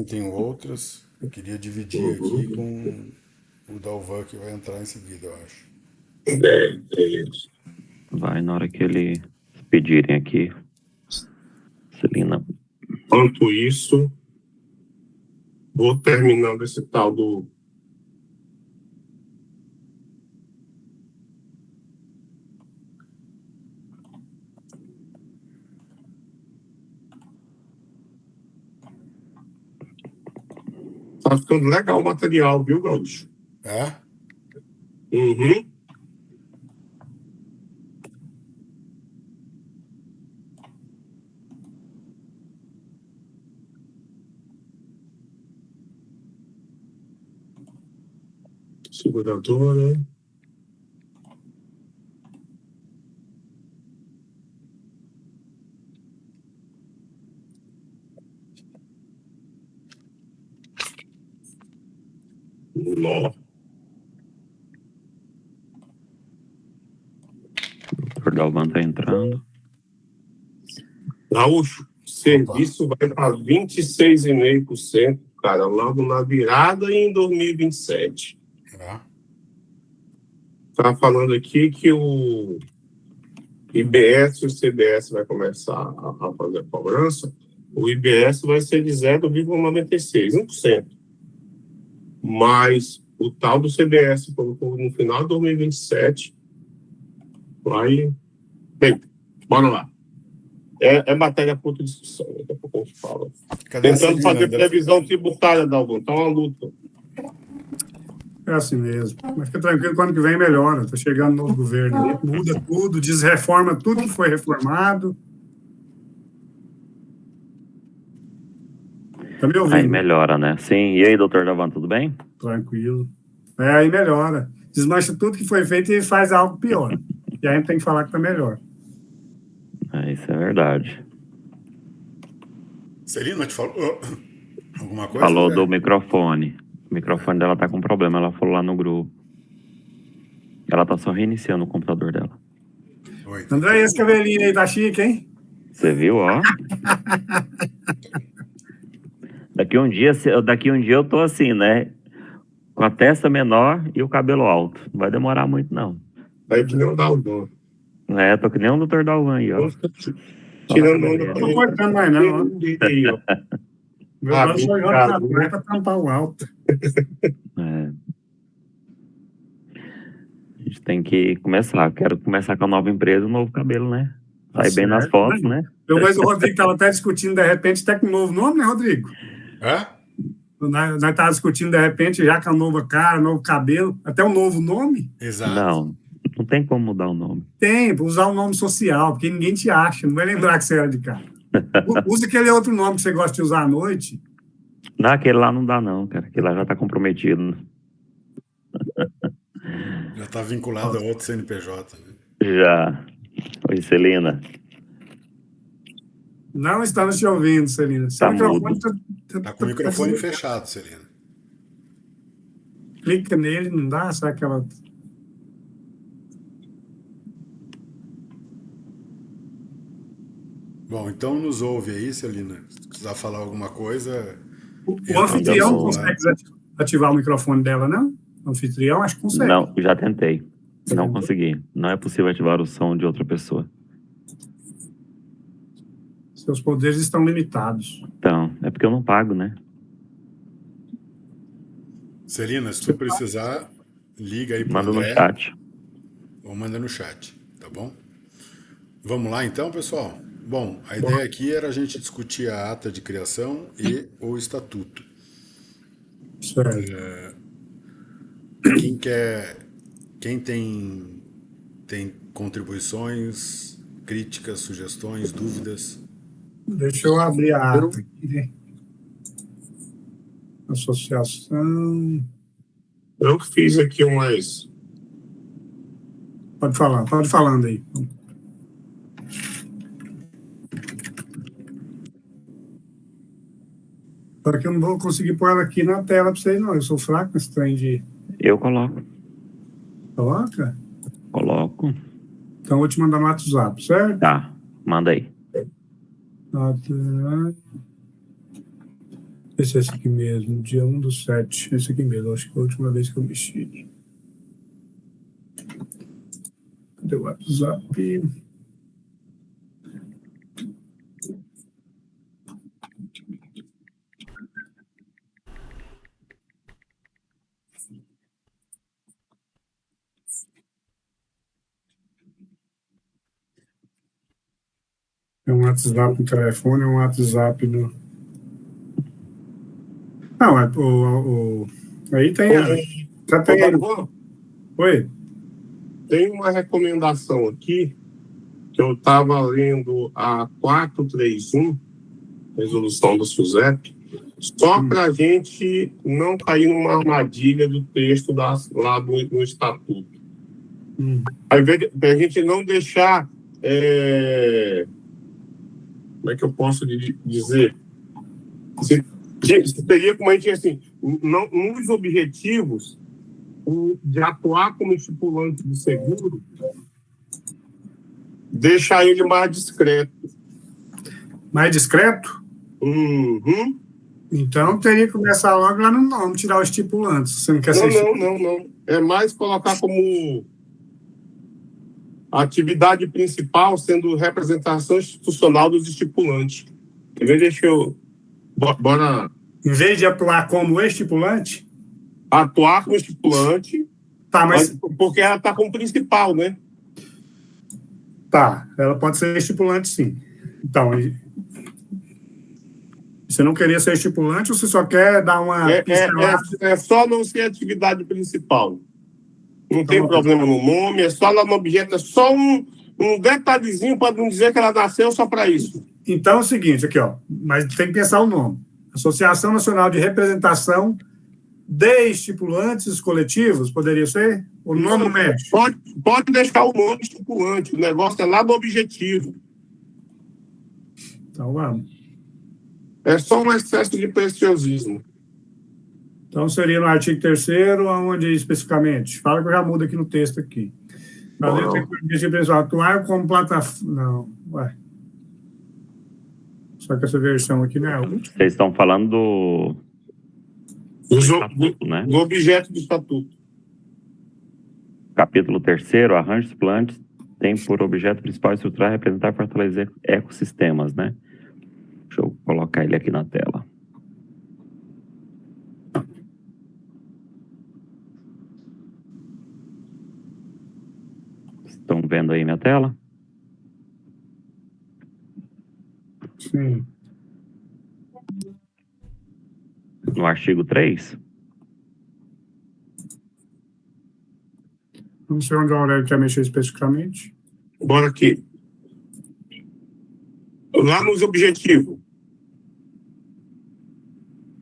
Tenho outras. Eu queria dividir aqui Uhum. com o Dalvan que vai entrar em seguida, eu acho. É isso. Vai na hora que eles pedirem aqui. Celina. Enquanto isso, vou terminando esse tal do. Tá ficando legal o material, viu, Gaúcho? É? Uhum. Seguradora. Nó. O Dalvan tá entrando. Gaúcho, serviço vai para 26,5%, cara, logo na virada e em 2027. É. Tá falando aqui que o IBS e o CBS vai começar a fazer a cobrança. O IBS vai ser de 0,96%, 1%. Mas o tal do CBS, no final de 2027, vai. Bem, bora lá. É matéria para outra discussão, daqui a pouco a gente fala. Cadê a Tentando Celina? fazer previsão tributária, Dalvão, tá uma luta. É assim mesmo. Mas fica tranquilo, quando que vem melhora. Está chegando novo governo aí, muda tudo, desreforma tudo que foi reformado. Tá me ouvindo? Aí melhora, né? Sim. E aí, doutor Dalvan, tudo bem? Tranquilo. Aí melhora. Desmancha tudo que foi feito e faz algo pior. E aí a gente tem que falar que tá melhor. Isso é verdade. Celina, te falou alguma coisa? Falou Zé? do microfone. O microfone dela tá com problema, ela falou lá no grupo. Ela tá só reiniciando o computador dela. Oi. André, esse cabelinho aí tá chique, hein? Você viu, ó? Daqui um dia eu tô assim, né? Com a testa menor e o cabelo alto. Não vai demorar muito, não. Aí que nem o Dalvão. Tô que nem o doutor Dalvan aí, ó. Tirando onda. Não tô cortando mais, não. Aí, ó. Meu braço só joga pra trás pra tampar o alto. É. A gente tem que começar. Quero começar com a nova empresa, um novo cabelo, né? Sai bem nas fotos, né? Mas o Rodrigo estava até discutindo, de repente, até com um novo nome, né, Rodrigo? É? Nós estávamos discutindo, de repente, já com a nova cara, novo cabelo, até um novo nome. Exato. Não tem como mudar o nome. Tem, usar um nome social, porque ninguém te acha, não vai lembrar que você era de cara. Usa aquele outro nome que você gosta de usar à noite. Não, aquele lá não dá não, cara. Aquele lá já tá comprometido. Já está vinculado a outro CNPJ. Né? Já. Oi, Celina. Não estamos te ouvindo, Celina. Tá mudo. Tá com o microfone fechado, Celina. Clica nele, não dá? Será que ela... Bom, então nos ouve aí, Celina. Se precisar falar alguma coisa... O anfitrião não consegue ativar o microfone dela, não? O anfitrião, acho que consegue. Não, já tentei. Não consegui. Não é possível ativar o som de outra pessoa. Seus poderes estão limitados. Então, é porque eu não pago, né? Celina, se tu precisar, liga aí pro Manda André. no chat. Ou manda no chat, tá bom? Vamos lá então, pessoal? Bom, a ideia aqui era a gente discutir a ata de criação e o estatuto. Certo. Quem tem contribuições, críticas, sugestões, dúvidas? Deixa eu abrir a ata aqui. Associação. Eu que fiz aqui umas. Pode falando aí. Só que eu não vou conseguir pôr ela aqui na tela para vocês, não. Eu sou fraco nesse trem de... Eu coloco. Coloca? Coloco. Então eu vou te mandar no WhatsApp, certo? Tá, manda aí. Esse é esse aqui mesmo, dia 1/7. Esse aqui mesmo, acho que foi a última vez que eu mexi. Cadê o WhatsApp? É um WhatsApp no telefone, é um WhatsApp no... Não, aí tem a... Já tem... Dalvan, Oi? tem uma recomendação aqui que eu estava lendo a 431, resolução do SUSEP, só para a gente não cair numa armadilha do texto lá no Estatuto. Ao invés de a gente não deixar... como é que eu posso dizer? Seria como a gente, assim, não, nos objetivos de atuar como estipulante de seguro, deixar ele mais discreto. Mais discreto? Uhum. Então teria que começar logo lá no nome, tirar o estipulante. Você não quer ser Não. É mais colocar como atividade principal sendo representação institucional dos estipulantes. Em vez deixa eu... Bora... Em vez de atuar como estipulante? Atuar como estipulante, tá, mas porque ela está como principal, né? Tá, ela pode ser estipulante, sim. Então, você não queria ser estipulante ou você só quer dar uma pincelada? É só não ser atividade principal. Não tem problema no nome, é só lá no objeto, é só um detalhezinho para não dizer que ela nasceu só para isso. Então é o seguinte, aqui, ó, mas tem que pensar o nome. Associação Nacional de Representação de Estipulantes Coletivos, poderia ser? O nome não mexe? Pode deixar o nome estipulante, o negócio é lá no objetivo. Então vamos. É só um excesso de preciosismo. Então seria no artigo 3º, aonde especificamente? Fala que eu já mudo aqui no texto aqui. Atuar como plataforma... Não, ué. Só que essa versão aqui não é a última. Vocês estão falando do estatuto, né? Do objeto do estatuto. Capítulo 3º, arranjos plantes, tem por objeto principal estruturar, representar e fortalecer ecossistemas, né? Deixa eu colocar ele aqui na tela. Estão vendo aí minha tela? Sim. No artigo 3? Não sei onde o Aurélio quer mexer especificamente. Bora aqui. Lá nos objetivos.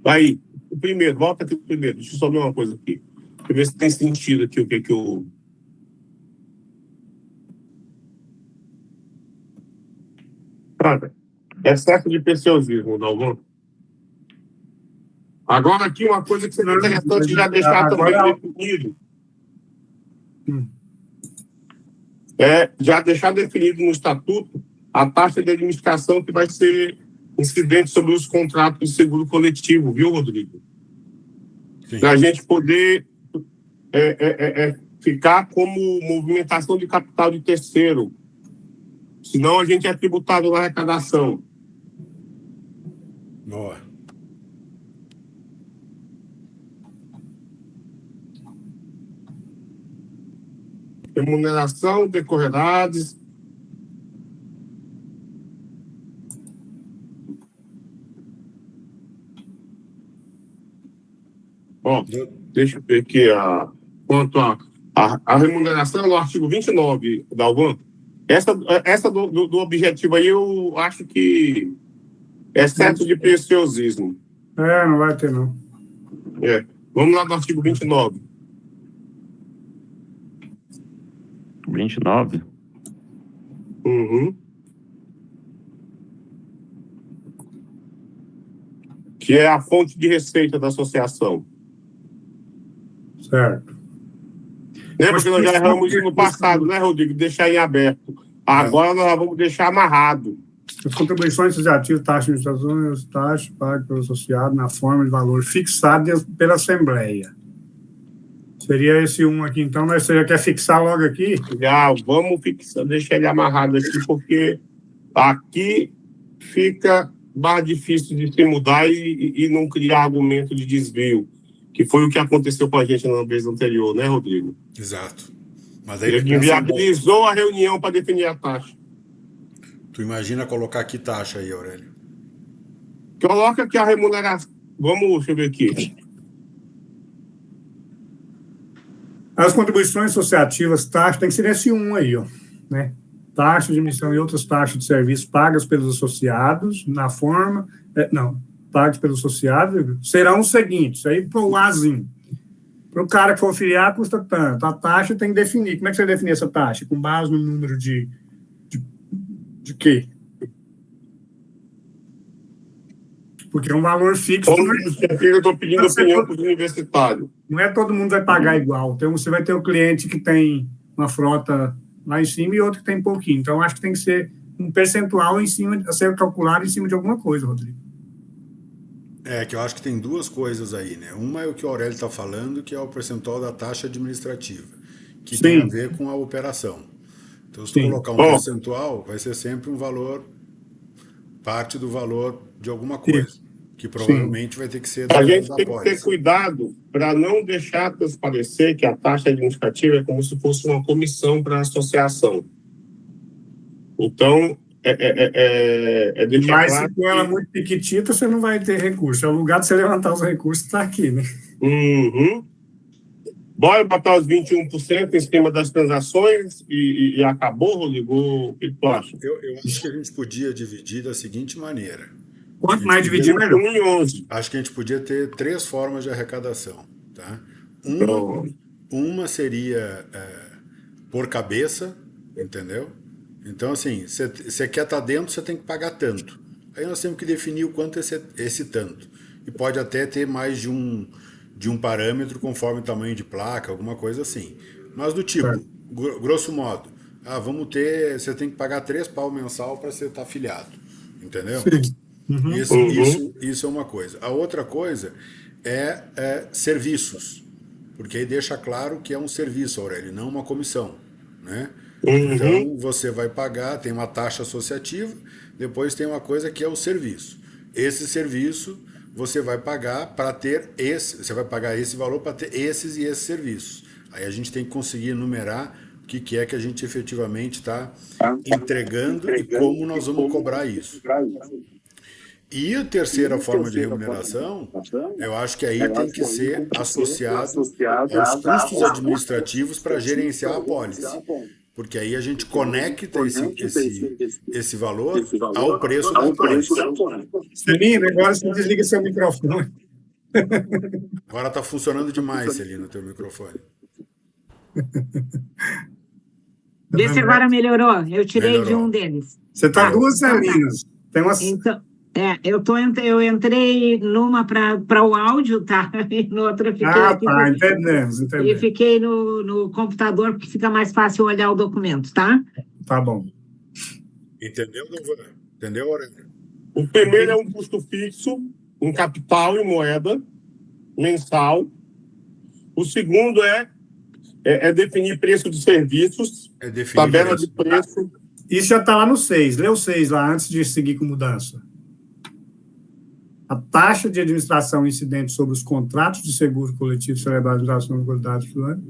Aí, o primeiro, volta aqui pro primeiro. Deixa eu só ver uma coisa aqui. Deixa eu ver se tem sentido aqui o que eu... Cara, excesso de preciosismo, Dalvan. Agora aqui uma coisa que seria interessante já deixar também definido. Já deixar definido no estatuto a taxa de administração que vai ser incidente sobre os contratos de seguro coletivo, viu, Rodrigo? Para a gente poder ficar como movimentação de capital de terceiro. Senão a gente é tributado na arrecadação. Boa. Remuneração decorrerá deixa eu ver aqui quanto a remuneração no artigo 29, Dalvan. Essa do objetivo aí eu acho que é excesso de preciosismo. Não vai ter, não. Vamos lá no artigo 29. 29? Uhum. Que é a fonte de receita da associação. Certo. Lembra que nós já erramos no passado, né, Rodrigo? Deixar em aberto. Agora nós vamos deixar amarrado. As contribuições associativas, taxa de administração, as taxas pagas pelo associado na forma de valor fixada pela Assembleia. Seria esse um aqui, então, mas você já quer fixar logo aqui? Já vamos fixar, deixar ele amarrado aqui, porque aqui fica mais difícil de se mudar e não criar argumento de desvio, que foi o que aconteceu com a gente na vez anterior, né, Rodrigo? Exato. Mas aí Ele tu pensa, inviabilizou a reunião para definir a taxa. tu imagina colocar que taxa aí, Aurélio? Coloca que a remuneração... Vamos, deixa eu ver aqui. As contribuições associativas, taxa, tem que ser esse um aí, ó, né? Taxa de emissão e outras taxas de serviço pagas pelos associados na forma... pagas pelos associados serão os seguintes, aí para o Azinho. Para o cara que for filiar, custa tanto. A taxa tem que definir. Como é que você vai definir essa taxa? Com base no número de quê? Porque é um valor fixo. Eu estou pedindo opinião para os universitários. Não é todo mundo vai pagar igual. Então, você vai ter o cliente que tem uma frota lá em cima e outro que tem pouquinho. Então, acho que tem que ser um percentual em cima, a ser calculado em cima de alguma coisa, Rodrigo. É, que eu acho que tem duas coisas aí, né? Uma é o que o Aurélio está falando, que é o percentual da taxa administrativa, que tem a ver com a operação. Então, se tu colocar um percentual, vai ser sempre um valor, parte do valor de alguma coisa, que provavelmente vai ter que ser A gente tem que apólice. ter cuidado para não deixar transparecer que a taxa administrativa é como se fosse uma comissão para a associação. Então, deixar Mas claro se com ela muito pequitita, você não vai ter recurso. É o lugar de você levantar os recursos, está aqui, né? Uhum. Bora botar os 21% em cima das transações e acabou, Rodrigo? O que tu acha? Eu acho que a gente podia dividir da seguinte maneira. Quanto mais dividir, melhor. 1 em 11. Acho que a gente podia ter 3 formas de arrecadação. Tá? Então, Uma seria por cabeça, entendeu? Então, assim, você quer estar dentro, você tem que pagar tanto. Aí nós temos que definir o quanto é esse tanto. E pode até ter mais de um parâmetro conforme o tamanho de placa, alguma coisa assim. Mas do tipo, grosso modo, você tem que pagar 3 pau mensal para você estar afiliado. Entendeu? Sim. Uhum. Isso é uma coisa. A outra coisa é serviços. Porque aí deixa claro que é um serviço, Aurélio, não uma comissão. Né? Então, você vai pagar, tem uma taxa associativa, depois tem uma coisa que é o serviço. Esse serviço você vai pagar para ter você vai pagar esse valor para ter esses e esses serviços. Aí a gente tem que conseguir enumerar o que é que a gente efetivamente está entregando e como nós vamos cobrar isso. E a terceira forma de remuneração, eu acho que aí tem que ser associado aos custos administrativos para gerenciar a apólice. Porque aí a gente conecta esse valor ao preço da apólice. Celino, agora você desliga seu microfone. Agora está funcionando demais, Celino, o teu microfone. Vê se agora melhorou. Eu tirei de um deles. Você está duas Celinas. Tem uma... Então, eu entrei numa para o áudio, tá? E no outro eu fiquei aqui. Entendemos. E fiquei no computador, porque fica mais fácil olhar o documento, tá? Tá bom. Entendeu, Novan? Entendeu, Aurélio? O primeiro é um custo fixo, um capital em moeda mensal. O segundo é definir preço de serviços, tabela de preço. Isso já está lá no 6. Lê o 6 lá, antes de seguir com mudança. A taxa de administração incidente sobre os contratos de seguro coletivo celebrados em relação à qualidade do ano.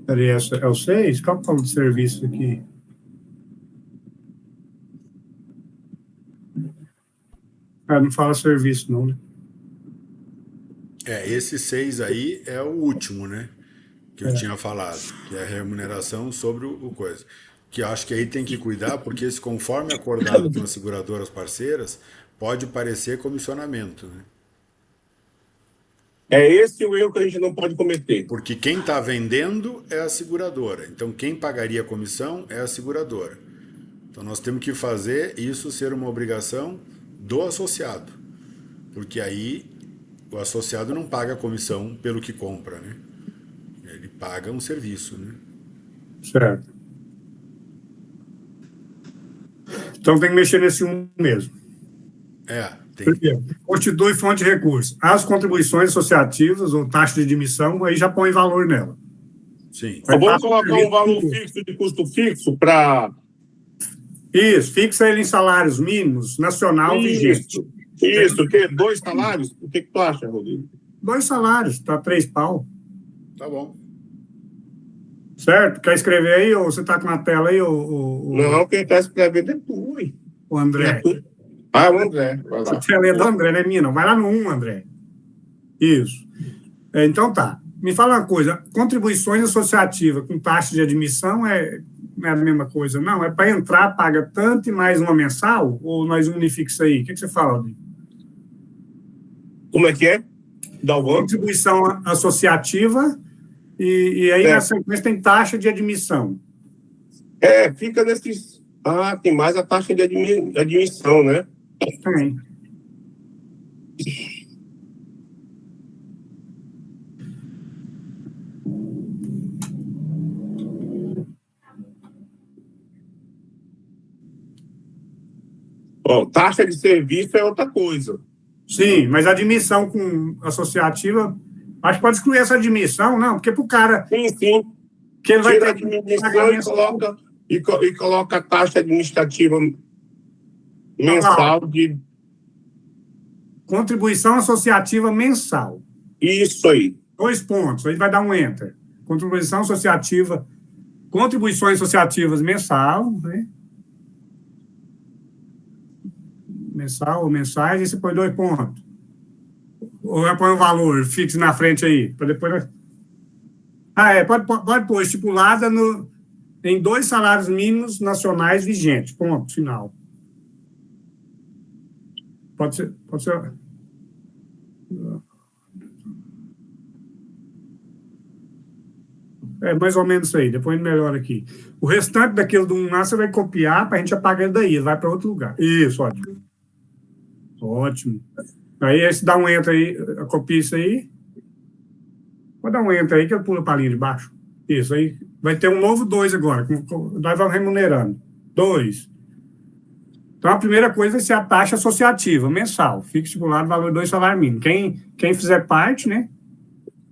Peraí, é o 6? Qual que fala de serviço aqui? Não fala serviço, não, né? Esse 6 aí é o último, né? Que eu tinha falado, que é a remuneração sobre o coisa. Que eu acho que aí tem que cuidar, porque se conforme acordado com as seguradoras parceiras, pode parecer comissionamento, né? É esse o erro que a gente não pode cometer. Porque quem está vendendo é a seguradora. Então, quem pagaria a comissão é a seguradora. Então, nós temos que fazer isso ser uma obrigação do associado. Porque aí o associado não paga a comissão pelo que compra, né? Ele paga um serviço, né? Certo. Então tem que mexer nesse um mesmo. Tem. Primeiro, constitui fonte de recursos. As contribuições associativas ou taxa de admissão, aí já põe valor nela. Sim. Vamos colocar um valor fixo de custo fixo para... Isso, fixa ele em salários mínimos, nacional vigente. Isso, o quê? 2 salários? O que tu acha, Rodrigo? 2 salários, tá 3 pau. Tá bom. Certo? Quer escrever aí ou você tá com a tela aí, Não, quem está escrevendo é tu, ui. o André? Ah, o André, vai lá. Você é do André, não é minha, não. Vai lá no 1, André. Isso. Então tá. Me fala uma coisa, contribuições associativas com taxa de admissão não é a mesma coisa, não? É para entrar, paga tanto e mais uma mensal? Ou nós unifica isso aí? O que você fala, Rodrigo? Como é que é? Dá o Contribuição associativa e aí na sequência tem taxa de admissão. Fica nesses... Ah, tem mais a taxa de admissão, né? Tem. Taxa de serviço é outra coisa. Sim, mas admissão com associativa, acho que pode excluir essa admissão, não, porque para o cara... Sim. Que ele vai Tira a ter admissão e coloca a taxa administrativa mensal de... Contribuição associativa mensal. Isso aí. 2 pontos, aí vai dar um enter. Contribuições associativas mensal, né? Mensal ou mensais, e você põe 2 pontos. Ou vai pôr um valor fixo na frente aí, para depois... pode pôr estipulada em 2 salários mínimos nacionais vigentes, ponto, final. Pode ser... mais ou menos isso aí, depois melhora aqui. O restante daquilo do 1 lá, você vai copiar para a gente apagar ele daí, ele vai para outro lugar. Isso, ótimo. Ótimo. Aí você dá um enter aí, copia isso aí. Pode dar um enter aí que eu pulo para a linha de baixo. Isso aí. Vai ter um novo 2 agora. Nós vamos remunerando. 2. Então, a primeira coisa vai ser a taxa associativa mensal. Fica estipulado o valor de 2 salários mínimos. Quem fizer parte, né?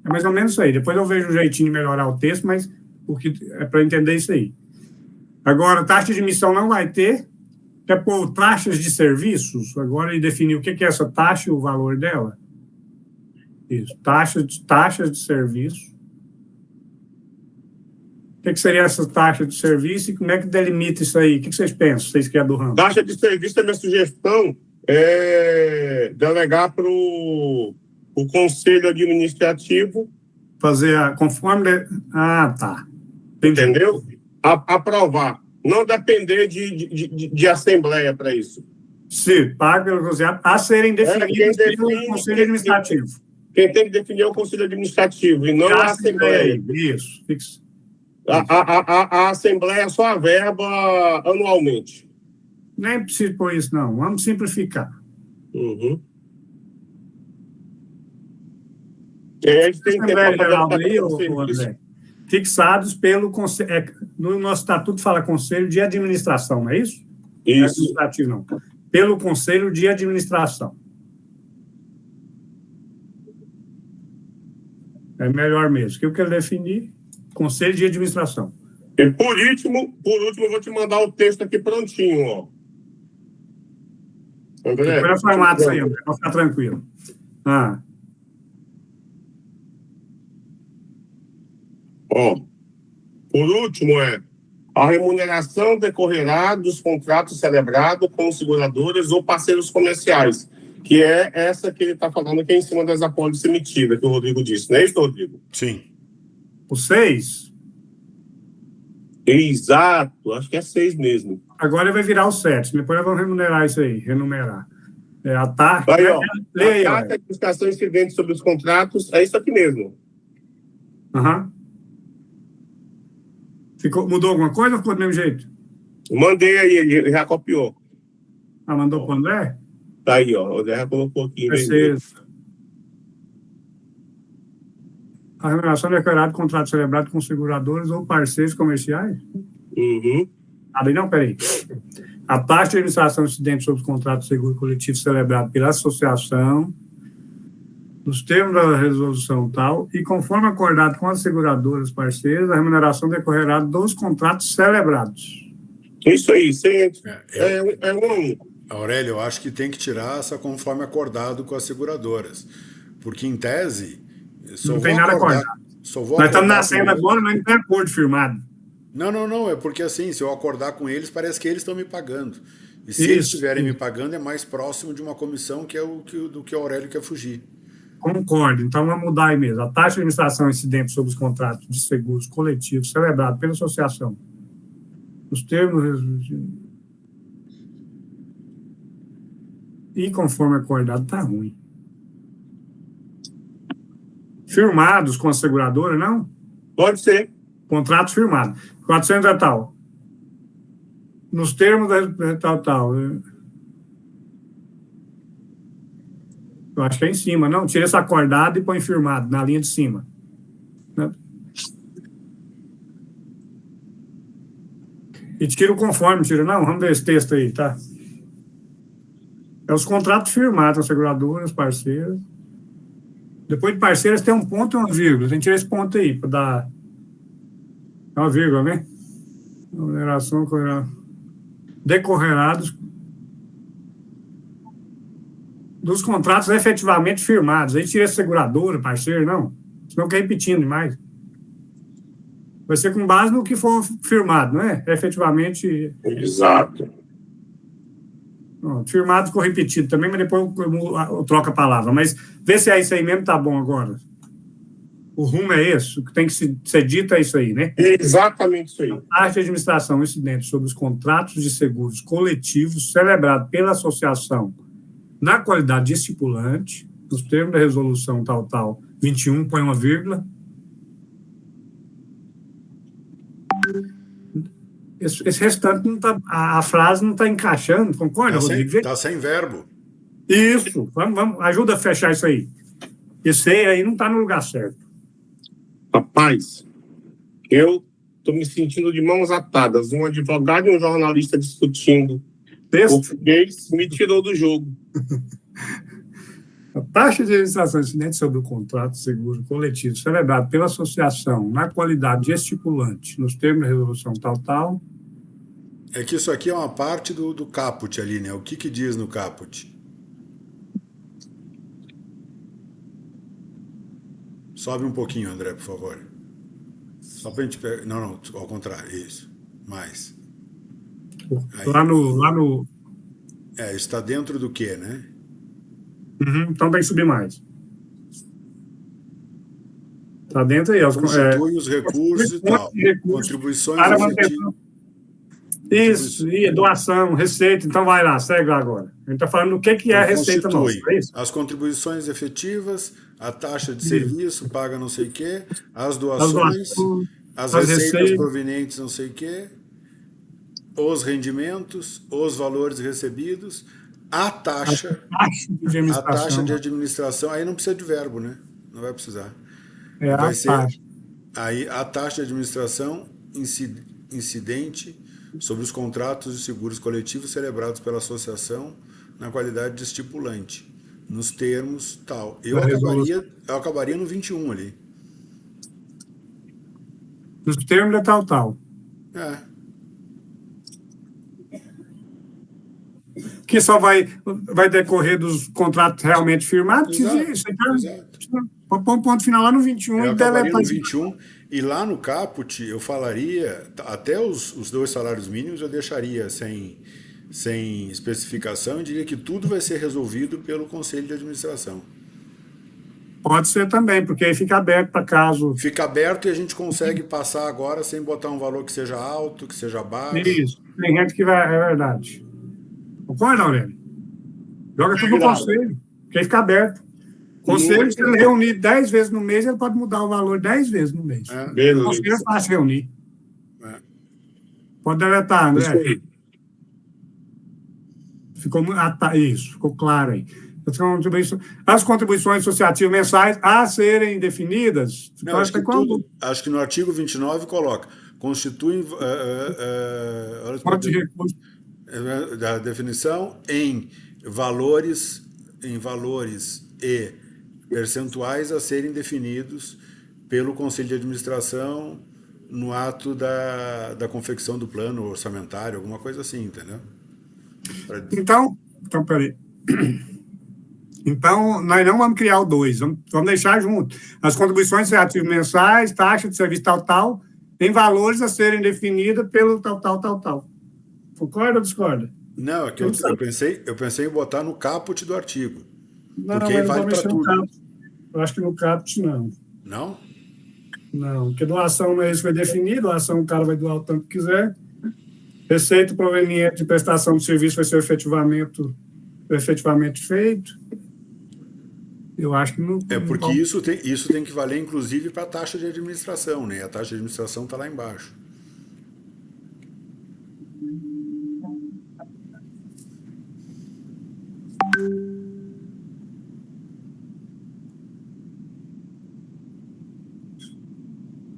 É mais ou menos isso aí. Depois eu vejo um jeitinho de melhorar o texto, mas o que é para entender isso aí. Agora, taxa de admissão não vai ter. Quer pôr taxas de serviços? Agora, e definir o que é essa taxa e o valor dela. Isso. Taxas de serviço. O que seria essa taxa de serviço e como é que delimita isso aí? O que vocês pensam, vocês que é do ramo? Taxa de serviço, a minha sugestão é delegar para o Conselho Administrativo. Fazer conforme... tá. Entendi. Entendeu? Aprovar. Não depender de assembleia para isso. Sim, paga pelo Conselho a serem definidos pelo Conselho Administrativo. Quem tem que definir é o Conselho Administrativo e não a Assembleia. Isso. A Assembleia só a verba anualmente. Nem precisa pôr isso, não. Vamos simplificar. Uhum. E aí a gente tem que ter fixados pelo Conselho. No nosso estatuto fala Conselho de Administração, não é isso? Isso. Não é administrativo, não. Pelo Conselho de Administração. É melhor mesmo. Que eu quero definir Conselho de Administração. E por último, eu vou te mandar o texto aqui prontinho, ó. André? Depois é formato isso aí, André, para ficar tranquilo. Por último, a remuneração decorrerá dos contratos celebrados com seguradoras ou parceiros comerciais, que é essa que ele está falando aqui em cima das apólices emitidas, que o Rodrigo disse, não é isso, Rodrigo? Sim. O 6? Exato, acho que é 6 mesmo. Agora vai virar o 7, depois nós vamos remunerar isso aí, renumerar. A taxa... Aí, ó, a taxa de administração incidente sobre os contratos é isso aqui mesmo. Mudou alguma coisa ou ficou do mesmo jeito? Mandei aí, ele já copiou. Mandou para o André? Tá aí, ó, o André já colocou aqui. A remuneração declarada de contrato celebrado com seguradores ou parceiros comerciais? Uhum. Aí não, peraí. a taxa de administração incidente sobre os contratos de seguro coletivo celebrado pela associação, nos termos da resolução tal, e conforme acordado com as seguradoras parceiras, a remuneração decorrerá dos contratos celebrados. Isso aí, é um. Aurélio, eu acho que tem que tirar essa conforme acordado com as seguradoras. Porque, em tese, não tem nada acordado. Nós estamos nascendo agora, mas não tem acordo firmado. Não, é porque assim, se eu acordar com eles, parece que eles estão me pagando. E se eles estiverem me pagando, é mais próximo de uma comissão que é do que o Aurélio quer fugir. Concordo, então vamos mudar aí mesmo. A taxa de administração incidente sobre os contratos de seguros coletivos celebrado pela associação, os termos e conforme acordado, está ruim. Firmados com a seguradora, não? Pode ser. Contratos firmados. 400 é tal. Nos termos da tal. Eu acho que é em cima, não? Tira esse acordado e põe firmado na linha de cima. E tira o conforme, tira. Não, vamos ver esse texto aí, tá? É os contratos firmados com as seguradoras, parceiras. Depois de parceiras tem um ponto e uma vírgula. Tem que tirar esse ponto aí para dar. É uma vírgula, né? Remuneração decorrerá dos contratos efetivamente firmados. Aí tira a seguradora, parceiro, não. Senão fica repetindo demais. Vai ser com base no que for firmado, não é? Efetivamente. Exato. Firmado ficou repetido também, mas depois eu troco a palavra. Mas vê se é isso aí mesmo, tá bom agora. O rumo é esse, o que tem que ser dito é isso aí, né? Exatamente isso aí. A taxa de administração incidente sobre os contratos de seguros coletivos celebrado pela associação na qualidade de estipulante, nos termos da resolução tal, 21, põe uma vírgula. Esse restante não tá, a frase não está encaixando, concorda, Rodrigo? Está sem verbo. Isso, vamos, ajuda a fechar isso aí. Esse aí não está no lugar certo. Rapaz, eu estou me sentindo de mãos atadas. Um advogado e um jornalista discutindo português me tirou do jogo. A taxa de administração incidente sobre o contrato de seguro coletivo celebrado pela associação na qualidade de estipulante, nos termos da resolução tal. É que isso aqui é uma parte do caput ali, né? O que diz no caput? Sobe um pouquinho, André, por favor. Só pra gente pegar. Não, ao contrário, isso. Mais. Aí. Lá no. Está dentro do quê, né? Então tem que subir mais. Está dentro aí. Constitui os recursos e tal. Contribuições efetivas. Isso, e doação, receita. Então vai lá, segue lá agora. A gente está falando do que é a receita nossa, é isso? As contribuições efetivas, a taxa de serviço, paga não sei o quê, as doações, as receitas provenientes não sei o quê, os rendimentos, os valores recebidos, a taxa de administração. Aí não precisa de verbo, né? Não vai precisar. Vai ser aí a taxa de administração incidente sobre os contratos de seguros coletivos celebrados pela associação na qualidade de estipulante, nos termos tal. Eu acabaria no 21 ali. Nos termos da tal. Que só vai decorrer dos contratos realmente firmados. Põe um ponto final lá no 21. Eu acabaria no 21. E lá no caput, eu falaria, até os 2 salários mínimos eu deixaria sem especificação, e diria que tudo vai ser resolvido pelo Conselho de Administração. Pode ser também, porque aí fica aberto para caso... Fica aberto e a gente consegue passar agora sem botar um valor que seja alto, que seja baixo. Isso, tem gente que vai... É verdade. Concorda, Aurélio? Joga tudo no conselho, porque aí fica aberto. Conselho, se ele reunir 10 vezes no mês, ele pode mudar o valor 10 vezes no mês. O conselho é fácil reunir. Pode deletar, André. Ficou claro aí. As contribuições associativas mensais a serem definidas... Não, acho que no artigo 29 coloca, constituem... da definição em valores e percentuais a serem definidos pelo Conselho de Administração no ato da confecção do plano orçamentário, alguma coisa assim, entendeu? Então, peraí. Então, nós não vamos criar o 2, vamos deixar junto. As contribuições associativas mensais, taxa de serviço tal, em valores a serem definidos pelo tal. Concorda ou discorda? Não, é que eu pensei em botar no caput do artigo. Não, porque mas vale para tudo. Eu acho que no caput não. Não? Não, porque doação não é isso que foi definido, doação o cara vai doar o tanto que quiser. Receita proveniente de prestação de serviço vai ser efetivamente feito. Eu acho que não. Porque isso tem que valer, inclusive, para a taxa de administração, né? A taxa de administração está lá embaixo.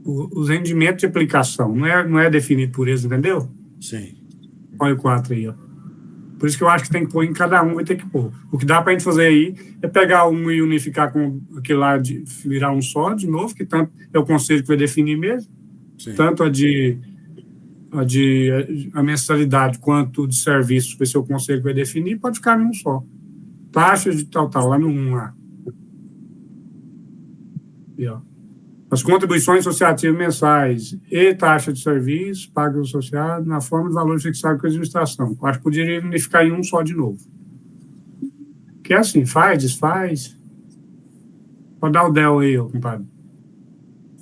Os rendimentos de aplicação não é definido por eles, entendeu? Sim. Olha o 4 aí, ó. Por isso que eu acho que tem que pôr em cada um, vai ter que pôr. O que dá para a gente fazer aí é pegar um e unificar com aquele lá, virar um só, de novo, que tanto é o conselho que vai definir mesmo. Sim. Tanto a mensalidade quanto de serviço vai ser o conselho que vai definir, pode ficar em um só. Taxa de tal, lá no 1 lá. E, ó. As contribuições associativas mensais e taxa de serviço pagas aos associados na forma de valor fixado com a administração. Acho que poderia unificar em um só de novo. Que é assim, faz, desfaz. Pode dar o del aí, ó, compadre.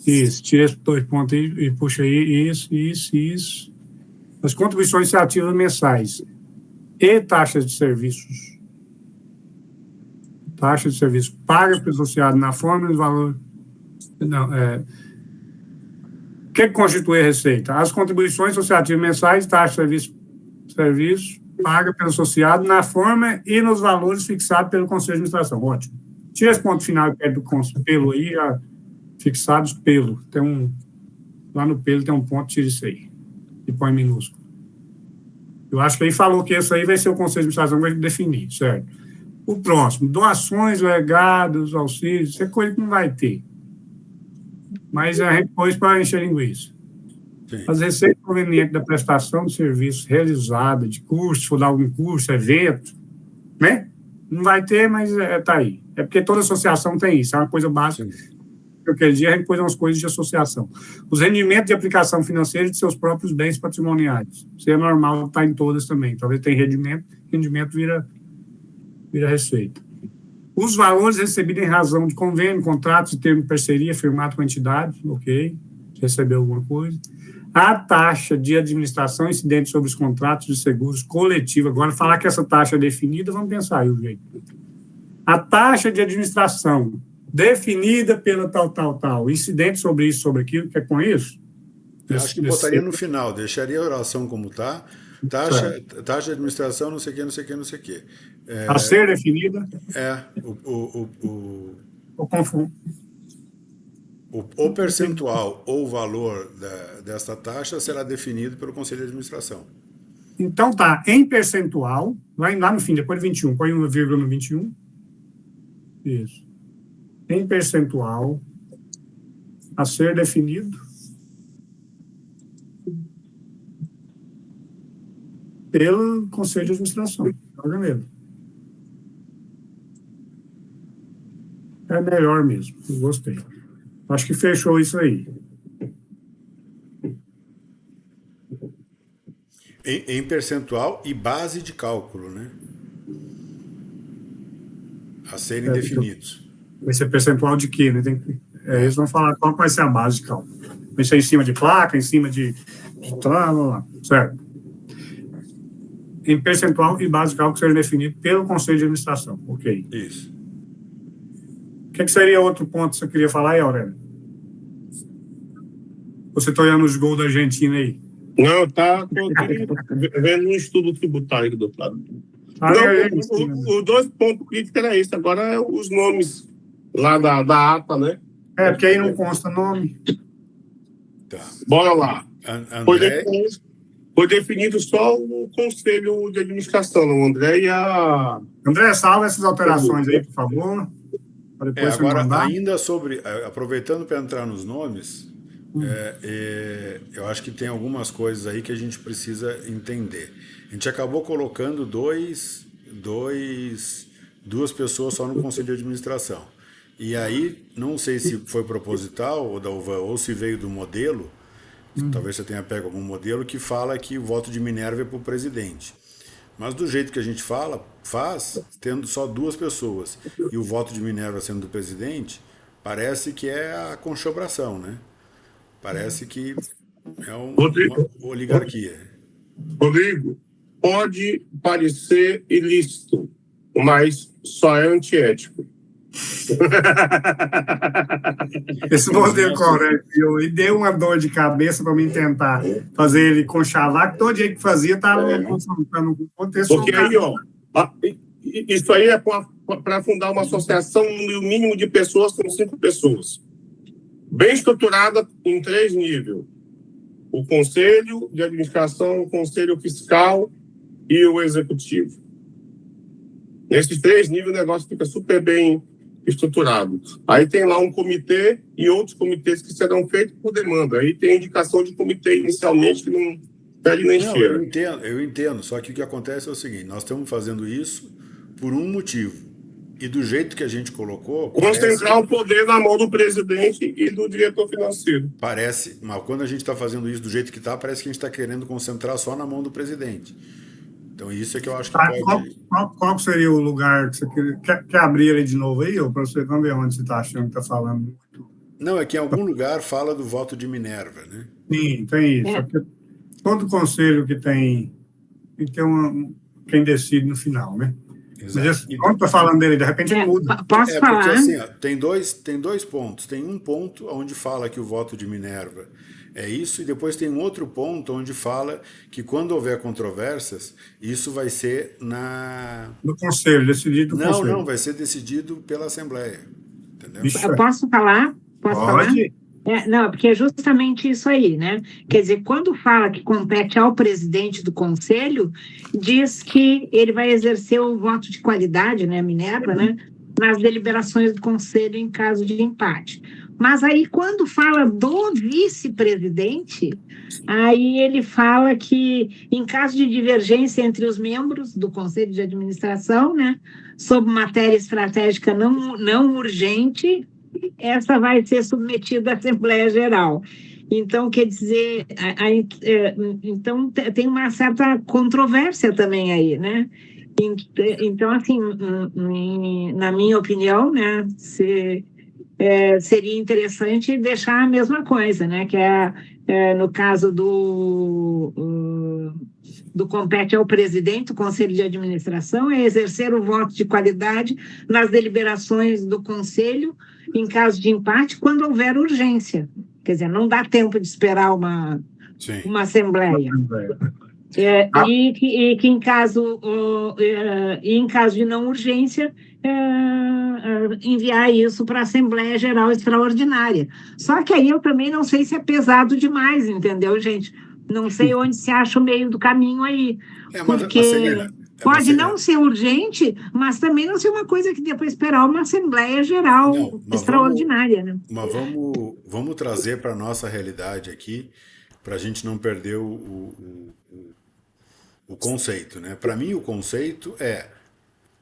Isso, tira esses 2 pontos aí e puxa aí, isso. As contribuições associativas mensais e taxas de serviços. Taxa de serviço pagas para o associado na forma de valor. Não, o que constitui a receita? As contribuições associativas mensais, taxa de serviço paga pelo associado na forma e nos valores fixados pelo Conselho de Administração. Ótimo. Tira esse ponto final que é do pelo aí, fixados pelo. Lá no pelo tem um ponto, tira isso aí. E põe minúsculo. Eu acho que aí falou que isso aí vai ser o Conselho de Administração que vai definir, certo? O próximo, doações, legados, auxílios, isso é coisa que não vai ter. Mas a gente pôs para encher linguiça. Sim. As receitas provenientes da prestação de serviço realizada, de curso, se for dar algum curso, evento, né? Não vai ter, mas está aí. É porque toda associação tem isso, é uma coisa básica. Aquele dia a gente pôs umas coisas de associação. Os rendimentos de aplicação financeira de seus próprios bens patrimoniais. Isso é normal, está em todas também. Talvez tem rendimento vira receita. Os valores recebidos em razão de convênio, contratos e termo de parceria firmado com a entidade, ok, recebeu alguma coisa. A taxa de administração incidente sobre os contratos de seguros coletivo. Agora, falar que essa taxa é definida, vamos pensar aí o jeito. A taxa de administração definida pela tal, incidente sobre isso, sobre aquilo, que é com isso? Eu acho que botaria no final, deixaria a oração como está. Taxa de administração, não sei o que. A ser definida? O percentual ou o valor desta taxa será definido pelo Conselho de Administração. Então tá, em percentual, vai lá no fim, depois de 21, põe uma vírgula no 21. Isso. Em percentual, a ser definido pelo Conselho de Administração. Joga mesmo. É melhor mesmo, eu gostei. Acho que fechou isso aí. Em percentual e base de cálculo, né? A serem definidos. Vai ser percentual de quê, né? Eles vão falar qual vai ser a base de cálculo. Vai ser em cima de placa, em cima de certo? Em percentual e base de cálculo serem definidos pelo Conselho de Administração. Ok. Isso. O que seria outro ponto que você queria falar aí, Aurélio? Você está olhando os gols da Argentina aí? Não, tô vendo um estudo tributário aqui do outro lado. Os 2 pontos críticos era isso. Agora é os nomes lá da ata, né? Porque aí não consta nome. Tá. Bora lá. Foi definido só o conselho de administração, o André e a... André, salva essas alterações aí, por favor, para depois você Agora, mandar. ainda sobre, aproveitando para entrar nos nomes, eu acho que tem algumas coisas aí que a gente precisa entender. A gente acabou colocando duas pessoas só no conselho de administração. E aí, não sei se foi proposital ou se veio do modelo, talvez você tenha pego algum modelo que fala que o voto de Minerva é para o presidente. Mas do jeito que a gente faz, tendo só duas pessoas e o voto de Minerva sendo do presidente, parece que é a conchobração, né? Parece que é uma oligarquia. Rodrigo, pode parecer ilícito, mas só é antiético. Esse modelo correto, e deu uma dor de cabeça para mim tentar fazer ele conchavar, que todo jeito que fazia estava confrontando com o contexto. Porque aí, ó, isso aí é para fundar uma associação no mínimo de pessoas, com 5 pessoas. Bem estruturada em 3 níveis. O conselho de administração, o conselho fiscal e o executivo. Nesses 3 níveis o negócio fica super bem estruturado. Aí tem lá um comitê e outros comitês que serão feitos por demanda. Aí tem indicação de comitê inicialmente que não pede nem cheira. Eu entendo, só que o que acontece é o seguinte, nós estamos fazendo isso por um motivo. E do jeito que a gente colocou... Concentrar o poder na mão do presidente e do diretor financeiro. Parece, mas quando a gente está fazendo isso do jeito que está, parece que a gente está querendo concentrar só na mão do presidente. Então isso é que eu acho que pode... Qual seria o lugar que você quer abrir ele de novo aí, ou para você ver onde você está achando que está falando? Não, é que em algum lugar fala do voto de Minerva, né? Sim, tem isso. Todo conselho que tem quem decide no final, né? Exato. Mas quando está falando dele, de repente ele muda. Posso falar? Porque assim, ó, tem dois pontos. Tem um ponto onde fala que o voto de Minerva é isso, e depois tem um outro ponto onde fala que quando houver controvérsias, isso vai ser no conselho, decidido no conselho. Não, vai ser decidido pela Assembleia. Entendeu? Eu posso falar? Pode. Não, porque é justamente isso aí, né? Quer dizer, quando fala que compete ao presidente do conselho, diz que ele vai exercer o voto de qualidade, né, Minerva, né, nas deliberações do conselho em caso de empate. Mas aí, quando fala do vice-presidente, aí ele fala que, em caso de divergência entre os membros do conselho de administração, né, sobre matéria estratégica não urgente, essa vai ser submetida à Assembleia Geral. Então, quer dizer, então tem uma certa controvérsia também aí, né? Então, assim, na minha opinião, né, seria interessante deixar a mesma coisa, né? Que no caso do compete ao presidente do Conselho de Administração, é exercer o voto de qualidade nas deliberações do Conselho em caso de empate, quando houver urgência. Quer dizer, não dá tempo de esperar uma Assembleia. E que em caso de não urgência, enviar isso para a Assembleia Geral Extraordinária. Só que aí eu também não sei se é pesado demais, entendeu, gente? Não sei onde se acha o meio do caminho aí. Porque pode não ser urgente, mas também não ser uma coisa que depois esperar uma Assembleia Geral Extraordinária. Né? Mas vamos trazer para a nossa realidade aqui, para a gente não perder o conceito. Né? Para mim, o conceito é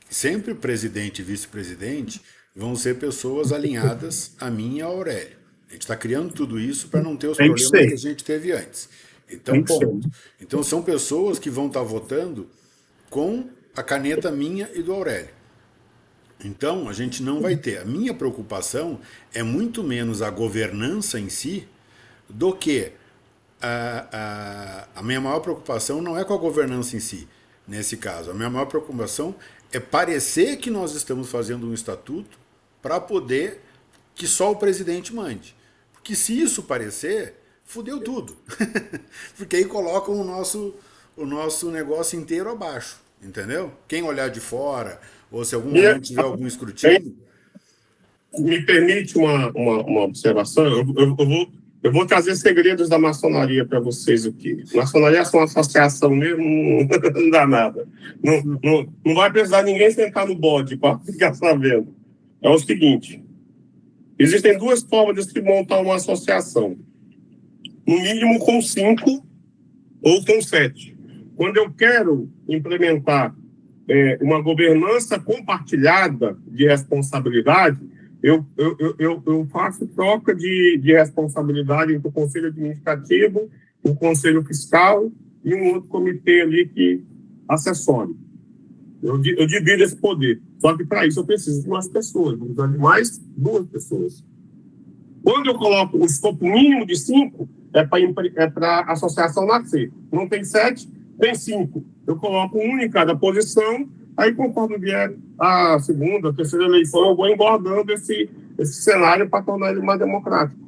sempre presidente e vice-presidente vão ser pessoas alinhadas a mim e a Aurélio. A gente está criando tudo isso para não ter os problemas que a gente teve antes. Então, ponto. Então, são pessoas que vão estar votando com a caneta minha e do Aurélio. Então, a gente não vai ter. A minha preocupação é muito menos a governança em si do que a minha maior preocupação não é com a governança em si, nesse caso. A minha maior preocupação é parecer que nós estamos fazendo um estatuto para poder que só o presidente mande. Porque se isso parecer, fudeu tudo. Porque aí colocam o nosso negócio inteiro abaixo, entendeu? Quem olhar de fora, ou se algum momento tiver algum escrutínio... Me permite uma observação? Eu vou Eu vou trazer segredos da maçonaria para vocês aqui. Maçonaria é só uma associação mesmo, não dá nada. Não vai precisar ninguém sentar no bode para ficar sabendo. É o seguinte, existem duas formas de se montar uma associação. No mínimo com 5 ou com 7. Quando eu quero implementar uma governança compartilhada de responsabilidade, eu faço troca de responsabilidade entre o Conselho Administrativo, o Conselho Fiscal e um outro comitê ali que acessório. Eu divido esse poder. Só que para isso eu preciso de umas pessoas, de mais 2 pessoas. Quando eu coloco o escopo mínimo de 5, é para a associação nascer. Não tem 7, tem 5. Eu coloco um em cada posição, aí conforme vier a segunda, a terceira eleição, eu vou engordando esse cenário para tornar ele mais democrático.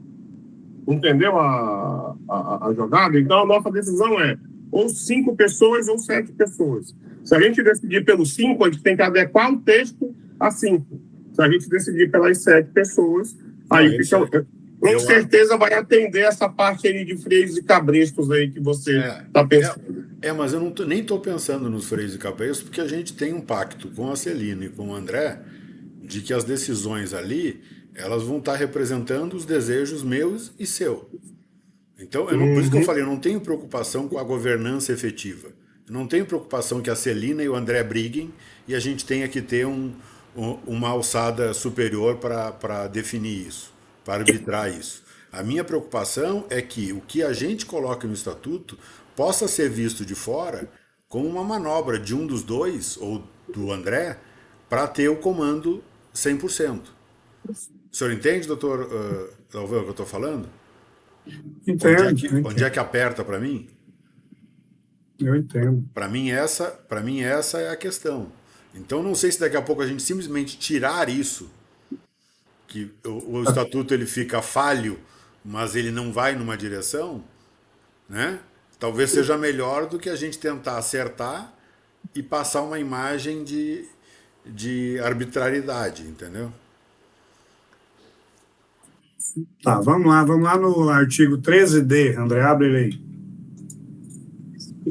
Entendeu a jogada? Então a nossa decisão é ou 5 pessoas ou 7 pessoas. Se a gente decidir pelos 5, a gente tem que adequar o texto a 5. Se a gente decidir pelas 7 pessoas, aí fica... Com certeza vai atender essa parte aí de freios e cabrestos aí que você está pensando. Mas eu nem estou pensando nos freios e cabrestos, porque a gente tem um pacto com a Celina e com o André de que as decisões ali, elas vão estar representando os desejos meus e seu. Então, por isso que eu falei, eu não tenho preocupação com a governança efetiva. Eu não tenho preocupação que a Celina e o André briguem e a gente tenha que ter uma alçada superior para definir isso, para arbitrar isso. A minha preocupação é que o que a gente coloca no estatuto possa ser visto de fora como uma manobra de um dos dois, ou do André, para ter o comando 100%. O senhor entende, doutor Galvão, o que eu estou falando? Entendo. Onde é que aperta para mim? Eu entendo. Para mim essa é a questão. Então não sei se daqui a pouco a gente simplesmente tirar isso, que o estatuto ele fica falho, mas ele não vai numa direção, né? Talvez seja melhor do que a gente tentar acertar e passar uma imagem de arbitrariedade, entendeu? Tá, vamos lá no artigo 13D, André, abre ele aí.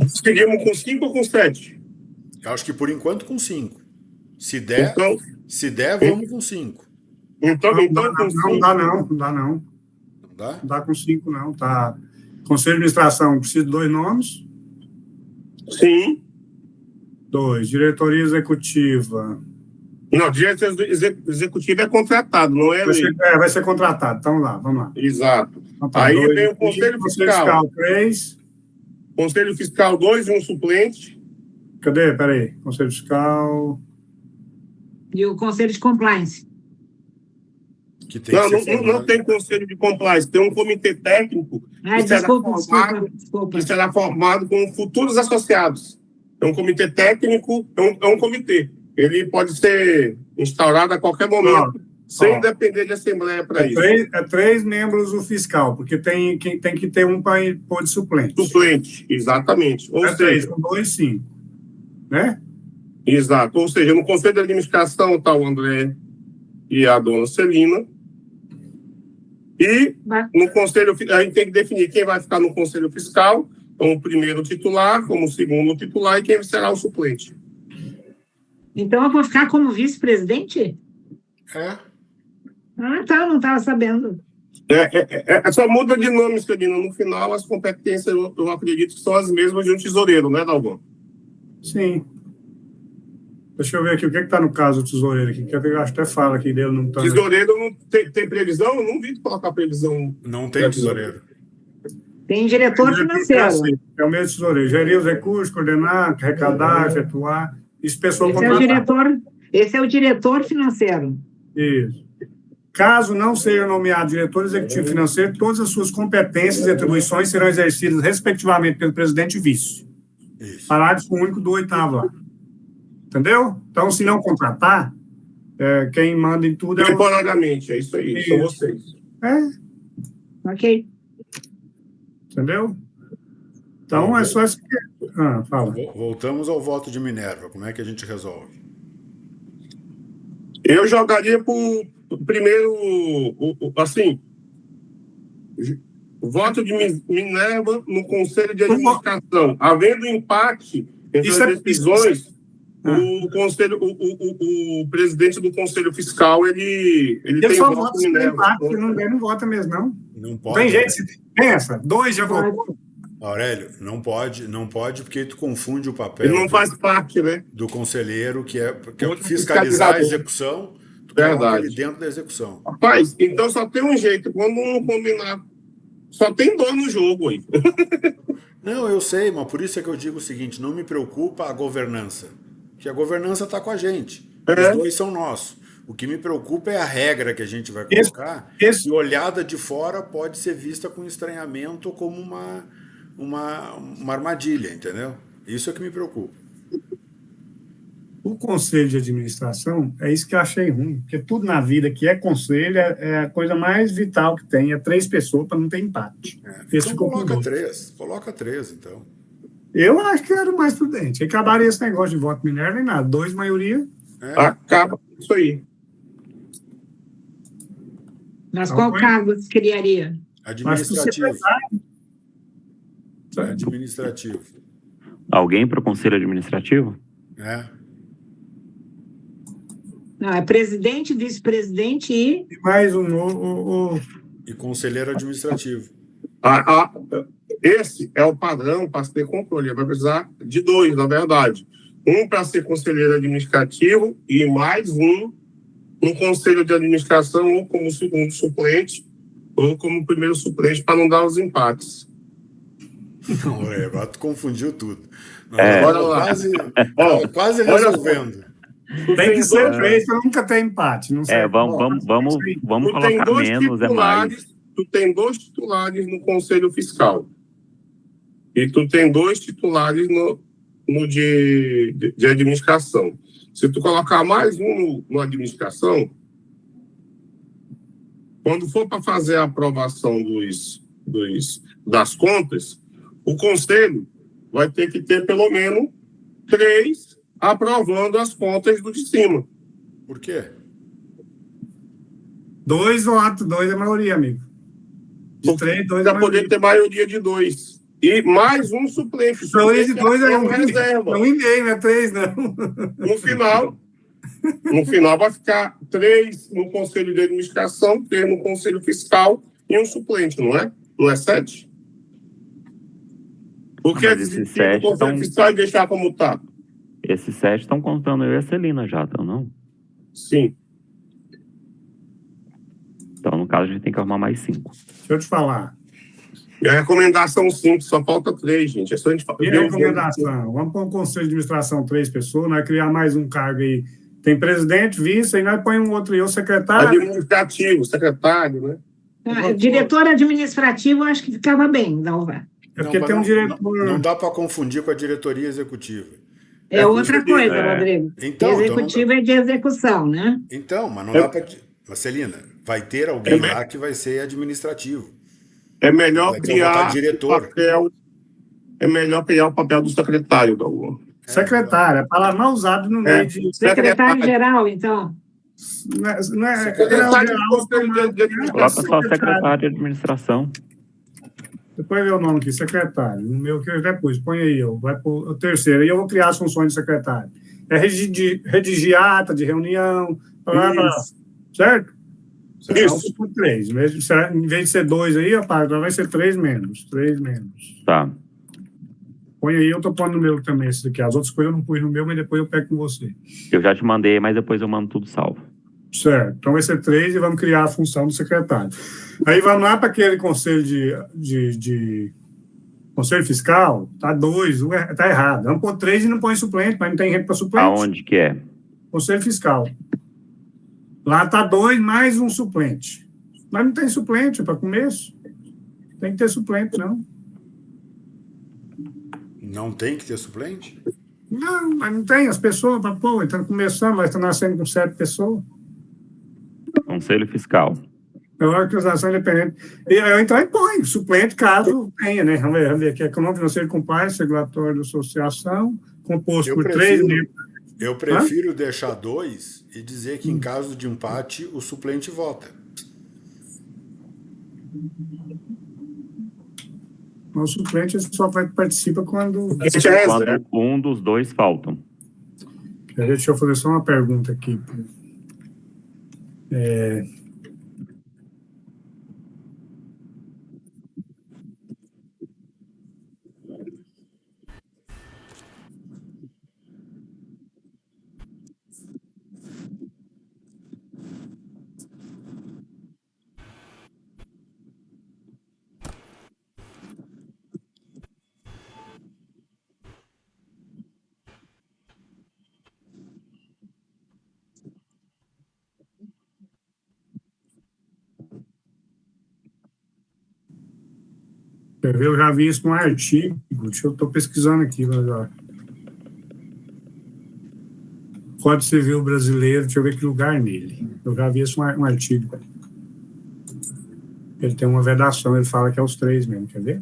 Seguimos com 5 ou com 7? Eu acho que por enquanto com 5. Se der, vamos com 5. Então com 5. Não dá não. Não dá? Não dá com 5 não, tá. Conselho de Administração, precisa de 2 nomes? Sim. 2. Diretoria Executiva. Não, diretoria executiva é contratado, não é lei. Vai ser contratado, então vamos lá. Exato. Então, tá, aí 2, vem o Conselho Fiscal. 3. Conselho Fiscal 2 e um suplente. Cadê? Peraí. Conselho Fiscal. E o Conselho de Compliance. Que tem não tem Conselho de Compliance, tem um comitê técnico que será formado com futuros associados. É um comitê técnico, é um comitê. Ele pode ser instaurado a qualquer momento, sem depender de assembleia para isso. 3 membros o fiscal, porque tem que ter um para pôr de suplente. Suplente, exatamente. Ou seja, 3, com 2, 5. Né? Exato. Ou seja, no Conselho de Administração está o André e a dona Celina. E no Conselho, a gente tem que definir quem vai ficar no Conselho Fiscal, como primeiro titular, como segundo titular, e quem será o suplente. Então eu vou ficar como vice-presidente? É. Ah, tá, não estava sabendo. Só muda de nome, Celina. No final, as competências, eu acredito que são as mesmas de um tesoureiro, né, Dalvão? Sim. Deixa eu ver aqui, o que está no caso do tesoureiro aqui? Que eu acho que até fala aqui dele. Não tá... Tesoureiro não tem previsão? Eu não vi colocar previsão. Não tem tesoureiro. Tem diretor financeiro. É o mesmo tesoureiro. Gerir os recursos, coordenar, arrecadar, efetuar. Isso, pessoa Esse é o diretor financeiro. Isso. Caso não seja nomeado diretor executivo financeiro, todas as suas competências e atribuições serão exercidas, respectivamente, pelo presidente e vice. Isso. Parágrafo único do 8º lá. Entendeu? Então, se não contratar, quem manda em tudo é temporariamente, é isso aí, são vocês. Ok. Entendeu? Então, é só essa... fala. Voltamos ao voto de Minerva. Como é que a gente resolve? Eu jogaria por primeiro, assim, voto de Minerva no Conselho de Administração. Havendo empate entre as decisões, o presidente do Conselho Fiscal, ele tem só voto vota de se der Minerva. empate, se não der, não vota mesmo, não. Não pode. Tem jeito, se pensa, 2 já votou. Aurélio, não pode, porque tu confunde o papel Ele não faz parte, né? do conselheiro, que é fiscalizar a Fiscalizador. execução, tu coloca Verdade. ele dentro da execução. Rapaz, então só tem um jeito. Quando não combinar, só tem dois no jogo aí. Não, eu sei, mas por isso é que eu digo o seguinte, não me preocupa a governança, que a governança está com a gente, os dois são nossos. O que me preocupa é a regra que a gente vai colocar, e olhada de fora pode ser vista com estranhamento como uma armadilha, entendeu? Isso é que me preocupa. O conselho de administração, é isso que eu achei ruim, porque tudo na vida que é conselho é a coisa mais vital que tem, é 3 pessoas para não ter empate. Então coloca três, então. Eu acho que era o mais prudente. Aí acabaria esse negócio de voto Minerva nem nada, 2 maioria. Acaba isso aí. Mas qual cargo se criaria? Administrativo. Administrativo. Alguém para o Conselho Administrativo? Não, é presidente, vice-presidente e Mais E conselheiro administrativo. Esse é o padrão para se ter controle. Vai precisar de 2, na verdade. Um para ser conselheiro administrativo e mais um no conselho de administração, ou como segundo suplente, ou como primeiro suplente, para não dar os empates. Não, agora tu confundiu tudo. Agora quase resolvendo. Tem que ser 3 para nunca ter empate. Não sei. Vamos colocar menos, é mais. Tu tem 2 titulares no Conselho Fiscal. E tu tem 2 titulares no de administração. Se tu colocar mais um no administração, quando for para fazer a aprovação das contas, o Conselho vai ter que ter pelo menos 3 aprovando as contas do de cima. Por quê? 2 votos, 2 é a maioria, amigo. De 3, 2 é a Para maioria. poder ter maioria de 2. E mais um suplente. Maioria de 2 é um reserva. Não em meio, não é 3, não. No final vai ficar 3 no Conselho de Administração, 3 no Conselho Fiscal e um suplente, não é? Não é 7? Porque esses 7 o Conselho Fiscal e deixar como está. Esses 7 estão contando eu e a Celina já, então não? Sim. Então, no caso, a gente tem que arrumar mais 5. Deixa eu te falar. E a recomendação 5, só falta 3, gente. É só a gente E a recomendação? Vamos pôr um conselho de administração 3 pessoas, nós criar mais um cargo aí. Tem presidente, vice, aí nós põe um outro aí, o secretário. Administrativo, secretário, né? Diretor administrativo, eu acho que ficava bem, não vai. É porque tem um diretor. Não dá para confundir com a diretoria executiva. É outra coisa, Rodrigo. Então, Executivo é de execução, né? Então, mas não dá para... Celina, vai ter alguém lá que vai ser administrativo. É melhor criar diretor. É melhor criar o papel do secretário da UOL. Secretário, a palavra mal usada no meio de... Secretário-geral, então. Não é secretário Coloca só secretário de administração. Depois vê o nome aqui, secretário. No meu que eu já pus, põe aí, vai para o terceiro. Aí eu vou criar as funções de secretário. É redigir ata de reunião, certo? Isso. Por 3. Em vez de ser 2 aí, rapaz, vai ser 3 menos. 3 menos. Tá. Põe aí, eu tô pondo no meu também esse aqui. As outras coisas eu não pus no meu, mas depois eu pego com você. Eu já te mandei, mas depois eu mando tudo salvo. Certo. Então vai ser 3 e vamos criar a função do secretário. Aí vamos lá para aquele conselho de conselho fiscal, tá 2, tá errado. Vamos pôr 3 e não põe suplente, mas não tem gente para suplente. Aonde que é? Conselho fiscal. Lá tá 2 mais um suplente. Mas não tem suplente para começo. Tem que ter suplente, não. Não tem que ter suplente? Não, mas não tem. As pessoas, estão começando, mas estão nascendo com 7 pessoas. Conselho Fiscal. É uma organização independente. Então, aí põe suplente, caso tenha, né? Vamos ver aqui. Econômico, financeiro, compliance, regulatório da associação, composto por 3... Eu prefiro deixar 2 e dizer que, em caso de empate, o suplente vota. O suplente só participa quando... Quando um dos dois faltam. Deixa eu fazer só uma pergunta aqui. Eu já vi isso num artigo, eu estou pesquisando aqui, mas, ó. Código Civil Brasileiro, deixa eu ver que lugar nele. Eu já vi isso num artigo. Ele tem uma vedação, ele fala que é os 3 mesmo, quer ver?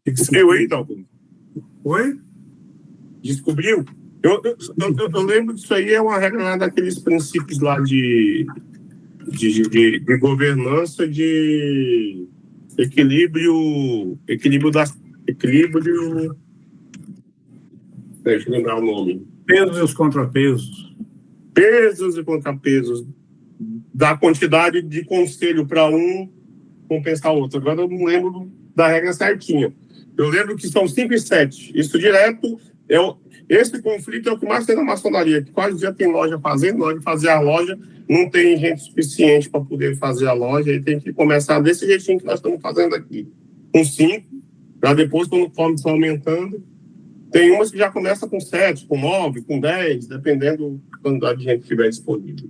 Descobriu aí, Dalton? Oi? Descobriu? Eu lembro que isso aí é uma regra lá daqueles princípios lá de governança, de equilíbrio. Deixa eu lembrar o nome. Pesos e os contrapesos. Pesos e contrapesos. Da quantidade de conselho para um compensar o outro. Agora eu não lembro da regra certinha. Eu lembro que são 5 e 7. Isso direto, esse conflito é o que mais tem na maçonaria, que quase dia tem loja fazendo, na hora de fazer a loja, não tem gente suficiente para poder fazer a loja, e tem que começar desse jeitinho que nós estamos fazendo aqui, com 5, para depois, quando for aumentando, tem umas que já começa com 7, com 9, com 10, dependendo da quantidade de gente que tiver disponível.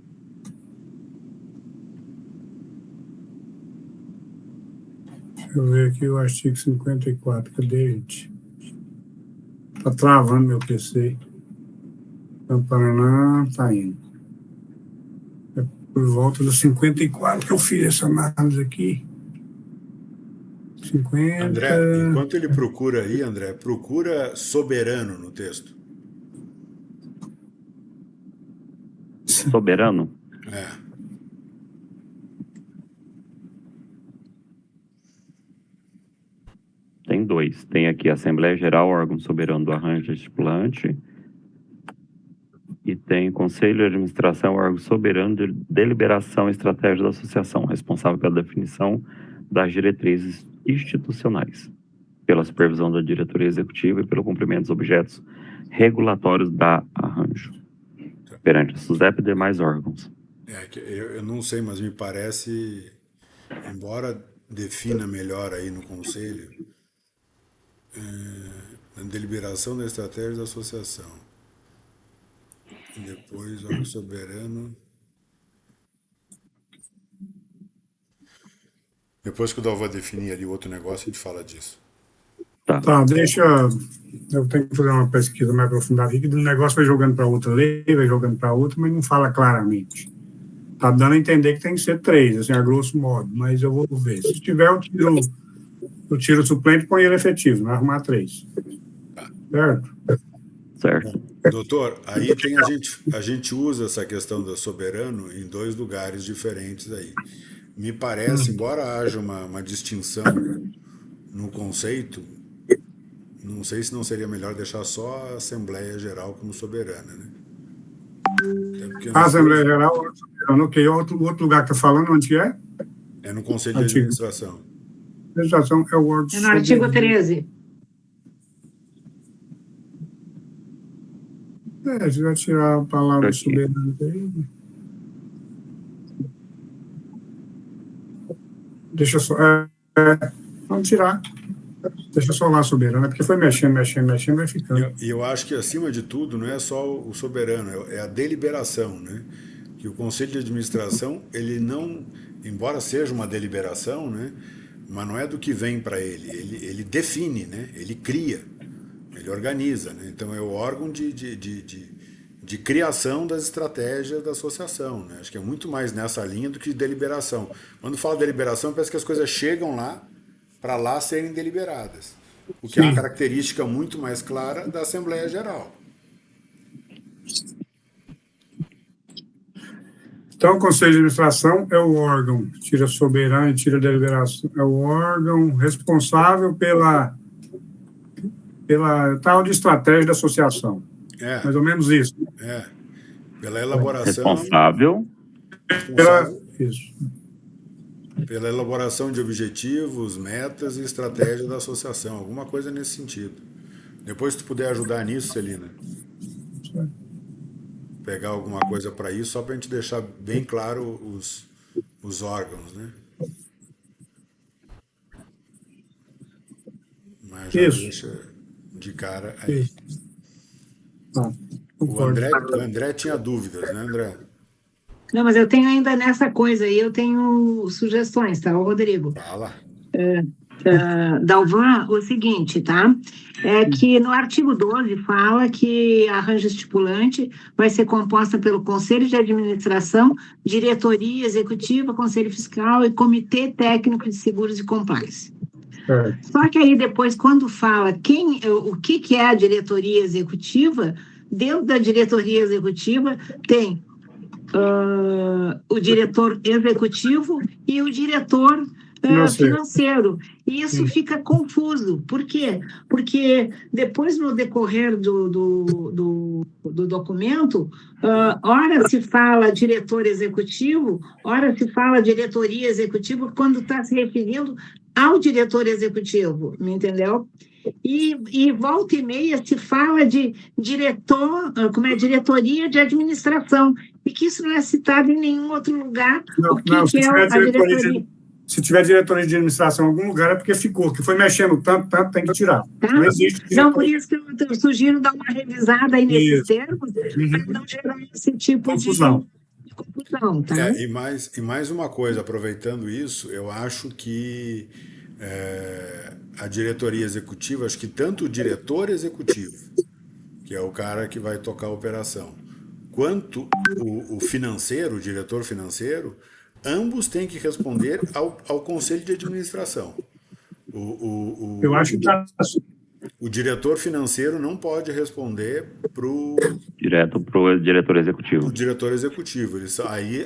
Deixa eu ver aqui o artigo 54. Cadê, gente? Tá travando meu PC. Paraná, tá indo. É por volta do 54 que eu fiz essa análise aqui. 50... André, enquanto ele procura aí, André, procura soberano no texto. Soberano? É. Tem 2. Tem aqui a Assembleia Geral, órgão soberano do arranjo estipulante. E tem Conselho de Administração, órgão soberano de deliberação e estratégia da associação, responsável pela definição das diretrizes institucionais, pela supervisão da diretoria executiva e pelo cumprimento dos objetos regulatórios da arranjo, perante a SUSEP e demais órgãos. Eu não sei, mas me parece, embora defina melhor aí no conselho, a deliberação da estratégia da associação. E depois, órgão soberano. Depois que o Dalva definir ali outro negócio, a gente fala disso. Tá, deixa. Eu tenho que fazer uma pesquisa mais aprofundada aqui, que o negócio vai jogando para outra lei, vai jogando para outra, mas não fala claramente. Tá dando a entender que tem que ser 3, assim, a grosso modo, mas eu vou ver. Se tiver, eu tiro o suplente e põe ele efetivo, vai arrumar 3. Certo? Certo. Doutor, aí tem a gente usa essa questão do soberano em 2 lugares diferentes aí. Me parece, embora haja uma distinção no conceito, não sei se não seria melhor deixar só a Assembleia Geral como soberana, né? A Assembleia Geral, ok. Outro lugar que está falando, onde é? É no Conselho de Administração. Administração é o órgão. É no artigo 13. Se vai tirar a palavra soberano aí. Deixa eu só. Vamos tirar. Deixa eu só lá soberano, porque foi mexendo, vai ficando. E eu acho que, acima de tudo, não é só o soberano, é a deliberação, né? Que o Conselho de Administração, ele não, embora seja uma deliberação, né? Mas não é do que vem para ele define, né? Ele cria, ele organiza, né? Então é o órgão de criação das estratégias da associação, né? Acho que é muito mais nessa linha do que deliberação. Quando fala deliberação, parece que as coisas chegam lá para lá serem deliberadas, o que é uma característica muito mais clara da Assembleia Geral. Então, o Conselho de Administração é o órgão, tira soberano e tira deliberação, é o órgão responsável pela tal de estratégia da associação. Mais ou menos isso. Pela elaboração... Responsável. Pela elaboração de objetivos, metas e estratégia da associação, alguma coisa nesse sentido. Depois, se tu puder ajudar nisso, Celina, pegar alguma coisa para isso, só para a gente deixar bem claro os órgãos, né? Mas já deixa de cara aí. O André tinha dúvidas, né, André? Não, mas eu tenho ainda nessa coisa aí, eu tenho sugestões, tá, Rodrigo? Fala. Dalvan, o seguinte, tá? É que no artigo 12 fala que a arranjo estipulante vai ser composta pelo Conselho de Administração, Diretoria Executiva, Conselho Fiscal e Comitê Técnico de Seguros e Compliance. Só que aí depois, quando fala o que é a diretoria executiva, dentro da diretoria executiva tem o diretor executivo e o diretor financeiro. E isso fica confuso. Por quê? Porque depois, no decorrer do documento, ora se fala diretor executivo, ora se fala diretoria executiva, quando está se referindo ao diretor executivo, me entendeu? E volta e meia se fala de diretoria de administração, e que isso não é citado em nenhum outro lugar. Se tiver diretoria de administração em algum lugar, é porque ficou, que foi mexendo tanto, tem que tirar. Tá? Não existe diretoria. Não, por isso que eu sugiro dar uma revisada aí nesses termos, para não gerar esse tipo de confusão. Tá? E mais uma coisa, aproveitando isso, eu acho que a diretoria executiva, acho que tanto o diretor executivo, que é o cara que vai tocar a operação, quanto o financeiro, o diretor financeiro, ambos têm que responder ao Conselho de Administração. Eu acho que o diretor financeiro não pode responder direto para o diretor executivo. O diretor executivo.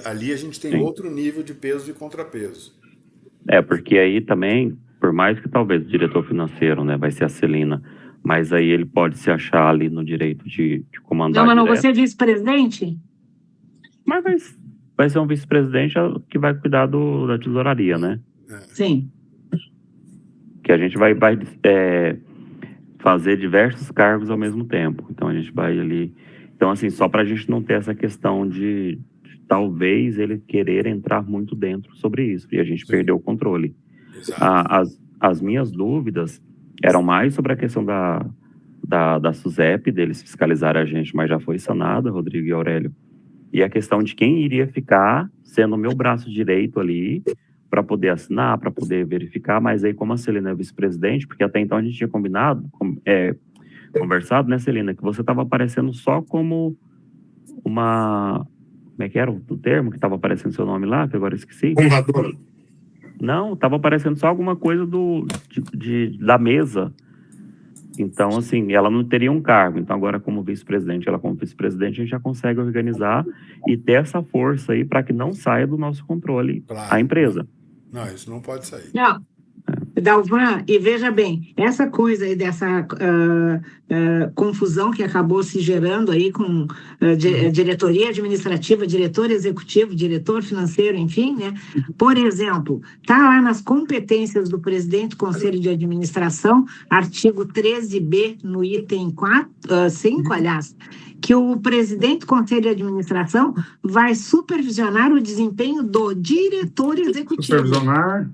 Ali a gente tem outro nível de peso e contrapeso. Porque aí também, por mais que talvez o diretor financeiro, né, vai ser a Celina, mas aí ele pode se achar ali no direito de comandar. Não, mas não, você é vice-presidente? Mas vai ser um vice-presidente que vai cuidar da tesouraria, né? Sim. Que a gente vai fazer diversos cargos ao mesmo tempo. Então a gente vai ali... Então, assim, só para a gente não ter essa questão de talvez ele querer entrar muito dentro sobre isso, e a gente perdeu o controle. As minhas dúvidas eram mais sobre a questão da SUSEP, deles fiscalizarem a gente, mas já foi sanada, Rodrigo e Aurélio. E a questão de quem iria ficar sendo o meu braço direito ali para poder assinar, para poder verificar, mas aí como a Celina é vice-presidente, porque até então a gente tinha conversado, né, Celina, que você estava aparecendo só como uma... Como é que era o termo que estava aparecendo seu nome lá, que agora eu esqueci? Fundadora. Não, estava aparecendo só alguma coisa da mesa. Então, assim, ela não teria um cargo. Então, agora, como vice-presidente, a gente já consegue organizar e ter essa força aí para que não saia do nosso controle a empresa. Não, isso não pode sair. Não. Dalvan, e veja bem, essa coisa aí dessa confusão que acabou se gerando aí com diretoria administrativa, diretor executivo, diretor financeiro, enfim, né? Por exemplo, está lá nas competências do presidente do Conselho de Administração, artigo 13b, no item 5, aliás, que o presidente do Conselho de Administração vai supervisionar o desempenho do diretor executivo. Supervisionar...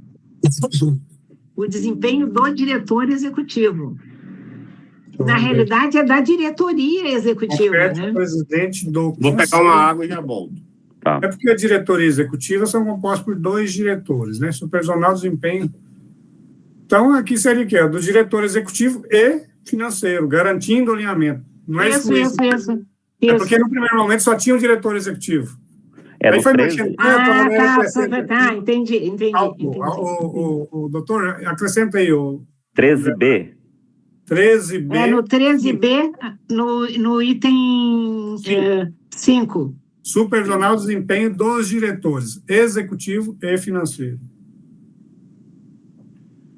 o desempenho do diretor executivo. Então, Na realidade, é da diretoria executiva, compete ao né? presidente do Vou pegar uma água e já volto. Tá. É porque a diretoria executiva são compostas por 2 diretores, né? Supervisionar o desempenho. Então, aqui seria o quê? Do diretor executivo e financeiro, garantindo o alinhamento. Não é Isso, excluir. É porque isso. no primeiro momento só tinha o diretor executivo. É Aí no foi mexendo 13, tanto, Ah, agora tá, acrescenta tá, aqui. entendi. O doutor, acrescenta aí, o André. 13B. 13B. É no 13B, no item 5. Supervisionar o desempenho dos diretores, executivo e financeiro.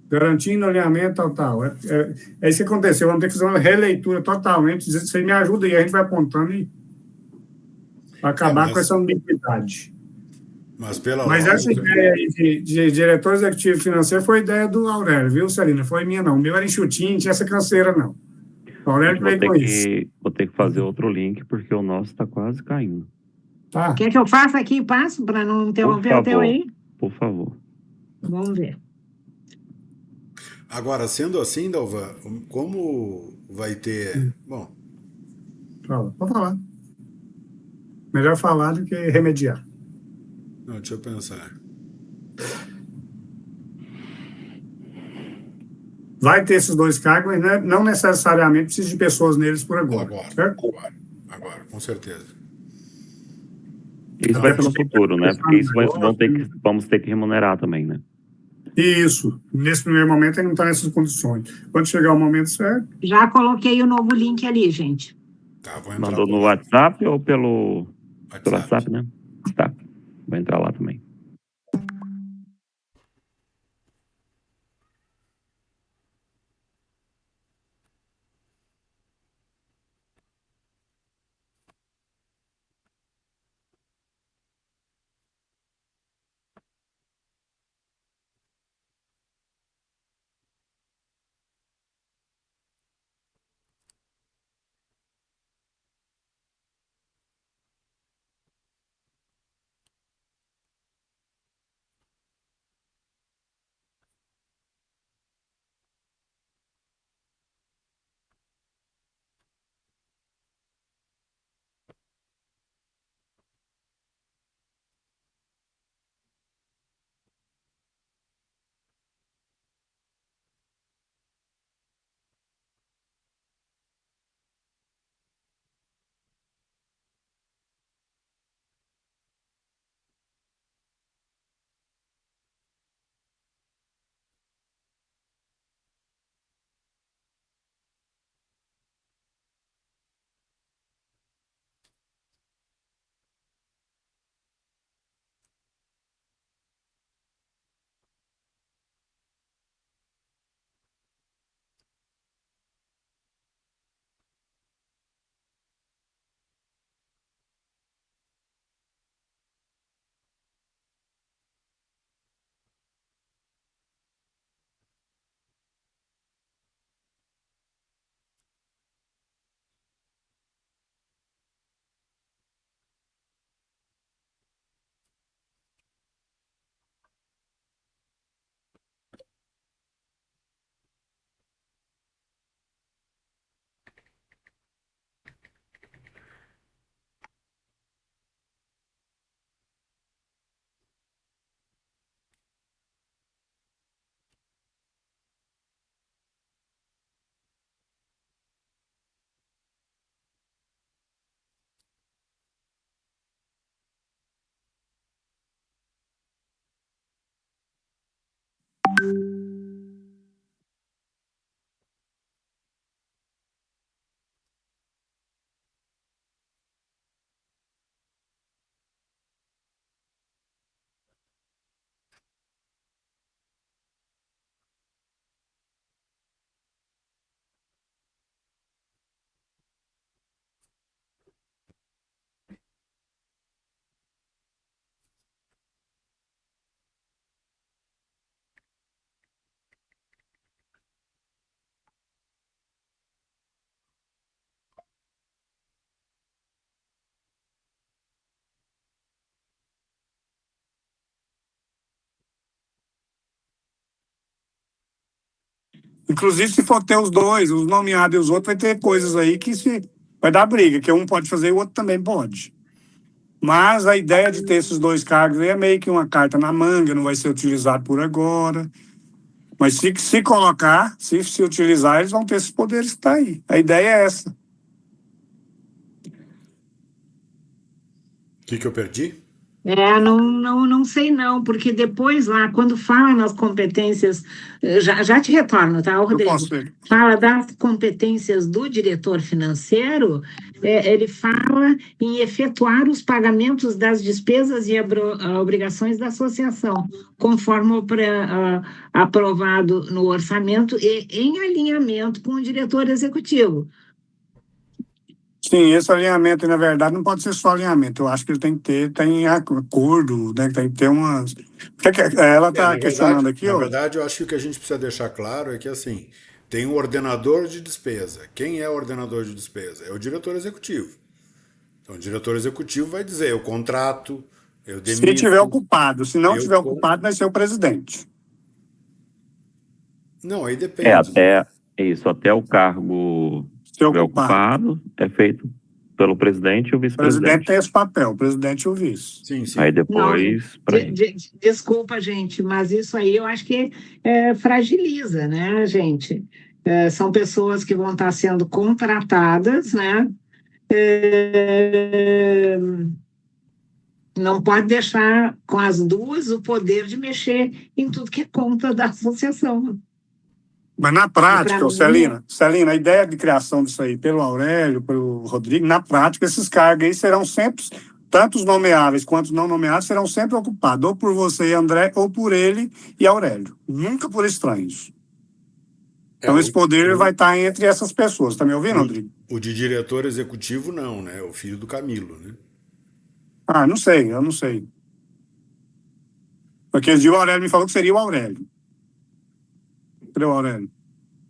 Garantindo alinhamento tal. É isso que aconteceu. Vamos ter que fazer uma releitura totalmente. Você me ajuda e a gente vai apontando e acabar com essa ambiguidade. Mas pela Mas essa lógica, ideia aí de diretor executivo financeiro foi ideia do Aurélio, viu, Celina? Não foi minha, não. O meu era enxutinho, não tinha essa canseira, não. O Aurélio que veio com isso. Vou ter que fazer outro link, porque o nosso está quase caindo. Tá? Quer que eu faça aqui e passo para não Por interromper o teu favor, aí? por favor. Vamos ver. agora, sendo assim, Dalva, como vai ter. Bom, Fala. Pode falar. Melhor falar do que remediar. não, deixa eu pensar. Vai ter esses 2 cargos, mas não necessariamente precisa de pessoas neles por agora. Agora, Certo? agora, com certeza. Isso vai ser no futuro, né? Porque isso vamos ter que remunerar também, né? Isso. Nesse primeiro momento, ele não está nessas condições. Quando chegar o momento certo, Já coloquei o novo link ali, gente. Tá, vou entrar Mandou por no lá. WhatsApp ou pelo WhatsApp. WhatsApp, né? Tá. Vou entrar lá também. Inclusive, se for ter os dois, os nomeados e os outros, vai ter coisas aí que vai dar briga, que um pode fazer e o outro também pode. Mas a ideia de ter esses dois cargos aí é meio que uma carta na manga, não vai ser utilizado por agora. Mas se colocar, se utilizar, eles vão ter esses poderes que estão aí. A ideia é essa. O que eu perdi? Não sei não, porque depois lá, quando fala nas competências, já te retorno, tá, Rodrigo? Fala das competências do diretor financeiro, ele fala em efetuar os pagamentos das despesas e obrigações da associação, conforme aprovado no orçamento e em alinhamento com o diretor executivo. Sim, esse alinhamento, na verdade, não pode ser só alinhamento. Eu acho que ele tem que ter acordo, né? Tem que ter umas... Ela está questionando aqui, Na verdade, eu acho que o que a gente precisa deixar claro é que, assim, tem um ordenador de despesa. Quem é o ordenador de despesa? É o diretor executivo. Então, o diretor executivo vai dizer, eu contrato, eu demito... Se tiver ocupado. Se não tiver ocupado, vai ser o presidente. Não, aí depende. Até o cargo... Se ocupado, é feito pelo presidente e o vice-presidente. O presidente tem esse papel, o presidente e o vice. Sim. Aí depois... Desculpa, gente, mas isso aí eu acho que fragiliza, né, gente? São pessoas que vão estar sendo contratadas, né? Não pode deixar com as duas o poder de mexer em tudo que é conta da associação. Mas na prática, Celina, a ideia de criação disso aí pelo Aurélio, pelo Rodrigo, na prática, esses cargos aí serão sempre, tanto os nomeáveis quanto os não nomeados, serão sempre ocupados, ou por você e André, ou por ele e Aurélio. Nunca por estranhos. Então, esse poder vai estar entre essas pessoas. Tá me ouvindo, Rodrigo? O de diretor executivo, não, né? É o filho do Camilo, né? Eu não sei. Porque o Aurélio me falou que seria o Aurélio. Cadê o Aurélio?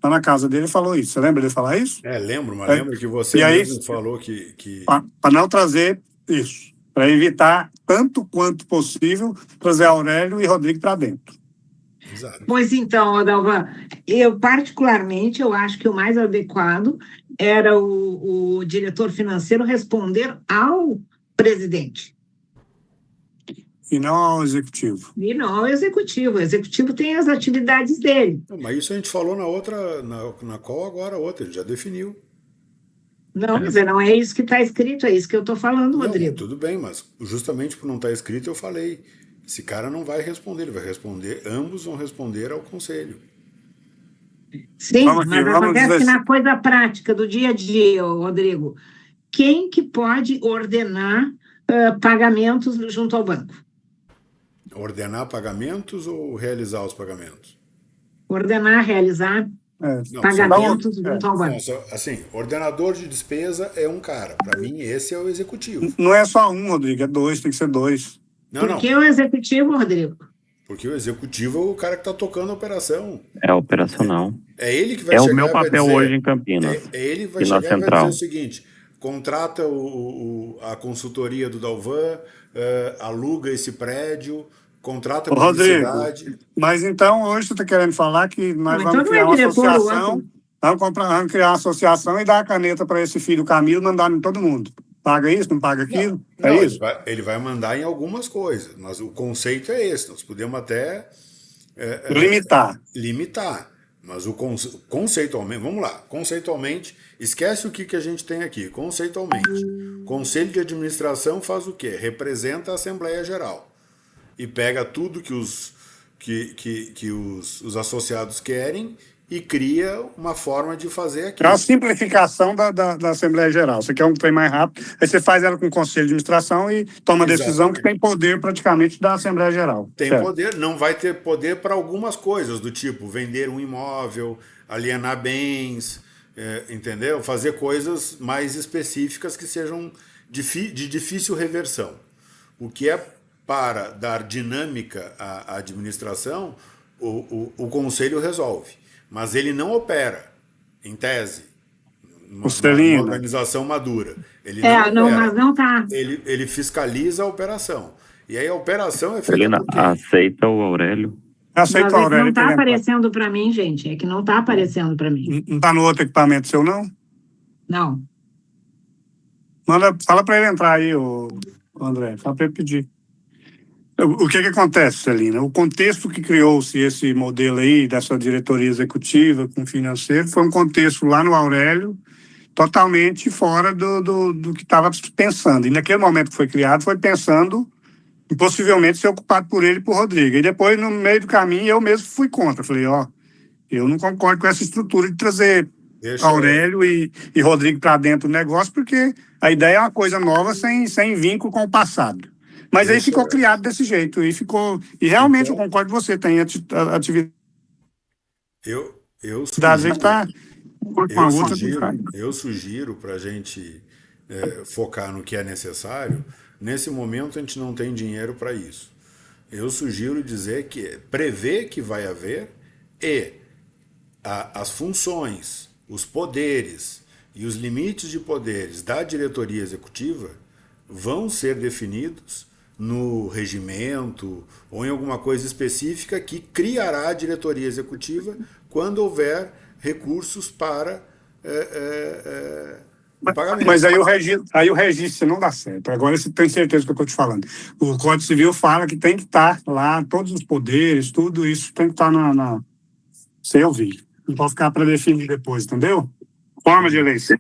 Tá na casa dele e falou isso. Você lembra dele falar isso? Lembro, mas lembro que você mesmo falou que... Para não trazer isso. Para evitar, tanto quanto possível, trazer Aurélio e Rodrigo para dentro. Exato. Pois então, Adalva, eu acho que o mais adequado era o diretor financeiro responder ao presidente. E não ao executivo. E não ao executivo. O executivo tem as atividades dele. Mas isso a gente falou na call agora, ele já definiu. Não, mas não é isso que está escrito, é isso que eu estou falando, Rodrigo. Tudo bem, mas justamente por não estar escrito eu falei, esse cara não vai responder, ele vai responder, ambos vão responder ao conselho. Sim, mas acontece que na coisa prática do dia a dia, Rodrigo, quem que pode ordenar pagamentos junto ao banco? Ordenar pagamentos ou realizar os pagamentos? Ordenar, realizar pagamentos junto ao banco. Assim, ordenador de despesa é um cara. Para mim, esse é o executivo. Não é só um, Rodrigo, é dois, tem que ser dois. Por que o executivo, Rodrigo? Porque o executivo é o cara que está tocando a operação. É operacional. É ele que vai chegar. É o meu papel hoje em Campinas. Ele que vai chegar e vai dizer o seguinte: contrata a consultoria do Dalvan, aluga esse prédio, contrata a publicidade. Rodrigo, mas então hoje você está querendo falar que nós vamos criar uma associação, vamos criar uma associação e dar a caneta para esse filho Camilo mandar em todo mundo. Paga isso, não paga aquilo? Não, isso? Ele vai mandar em algumas coisas, mas o conceito é esse. Nós podemos até limitar. Mas conceitualmente, vamos lá, conceitualmente, esquece o que a gente tem aqui. Conceitualmente, Conselho de Administração faz o quê? Representa a Assembleia Geral e pega tudo que os associados querem e cria uma forma de fazer aquilo. É uma simplificação da Assembleia Geral. Você quer um trem mais rápido, aí você faz ela com o Conselho de Administração e toma a decisão que tem poder praticamente da Assembleia Geral. Tem poder, não vai ter poder para algumas coisas, do tipo vender um imóvel, alienar bens, entendeu? Fazer coisas mais específicas que sejam de difícil reversão. O que é para dar dinâmica à administração, o Conselho resolve. Mas ele não opera, em tese, uma organização madura. Ele não opera. Mas não tá. Ele fiscaliza a operação. E aí a operação é feita aceita o Aurélio? Aceito Mas o é que não Aurélio. está aparecendo para mim, gente. É que não está aparecendo para mim. Não está no outro equipamento seu, não? Não. Fala para ele entrar aí, o André. Fala para ele pedir. O que acontece, Celina? O contexto que criou-se esse modelo aí, dessa diretoria executiva com financeiro, foi um contexto lá no Aurélio, totalmente fora do que estava pensando. E naquele momento que foi criado, foi pensando em possivelmente ser ocupado por ele e por Rodrigo. E depois, no meio do caminho, eu mesmo fui contra. Falei, eu não concordo com essa estrutura de trazer Aurélio e Rodrigo para dentro do negócio, porque a ideia é uma coisa nova, sem vínculo com o passado. Mas aí ficou criado desse jeito. E realmente eu concordo com você, tem atividade. Eu sugiro para a gente focar no que é necessário. Nesse momento a gente não tem dinheiro para isso. Eu sugiro dizer que prever que vai haver e as funções, os poderes e os limites de poderes da diretoria executiva vão ser definidos no regimento ou em alguma coisa específica que criará a diretoria executiva quando houver recursos para pagamento. Mas aí o registro não dá certo. Agora você tem certeza do que eu estou te falando. O Código Civil fala que tem que estar lá, todos os poderes, tudo isso tem que estar sem ouvir. Não pode ficar para definir depois, entendeu? Forma de eleição,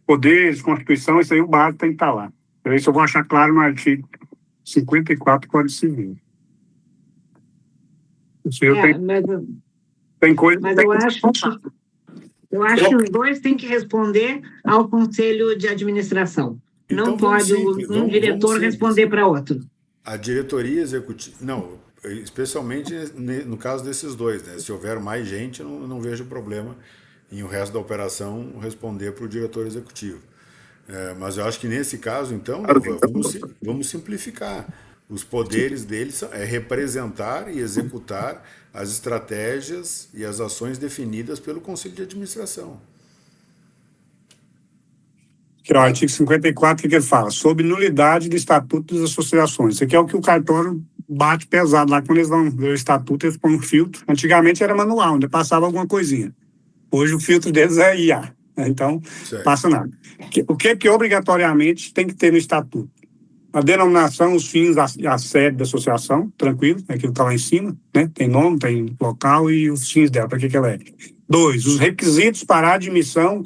poderes, Constituição, isso aí o básico tem que estar lá. Isso eu vou achar claro no artigo 54 do Código Civil. Tem coisa. Mas eu acho que os dois têm que responder ao Conselho de Administração. Então, não pode um diretor responder para outro. A diretoria executiva. Não, especialmente no caso desses dois, né? Se houver mais gente, eu não vejo problema em o resto da operação responder para o diretor executivo. Mas eu acho que nesse caso, então, vamos simplificar. Os poderes deles é representar e executar as estratégias e as ações definidas pelo Conselho de Administração. Que é o artigo 54, o que ele fala? Sob nulidade do Estatuto das Associações. Isso aqui é o que o cartório bate pesado lá. Quando eles vão ver o Estatuto, eles põem um filtro. Antigamente era manual, ainda passava alguma coisinha. Hoje o filtro deles é IA. Então, passa nada. O que obrigatoriamente tem que ter no Estatuto? A denominação, os fins, a sede da associação, tranquilo, aquilo que está lá em cima, né? Tem nome, tem local e os fins dela, para que ela é. 2, os requisitos para admissão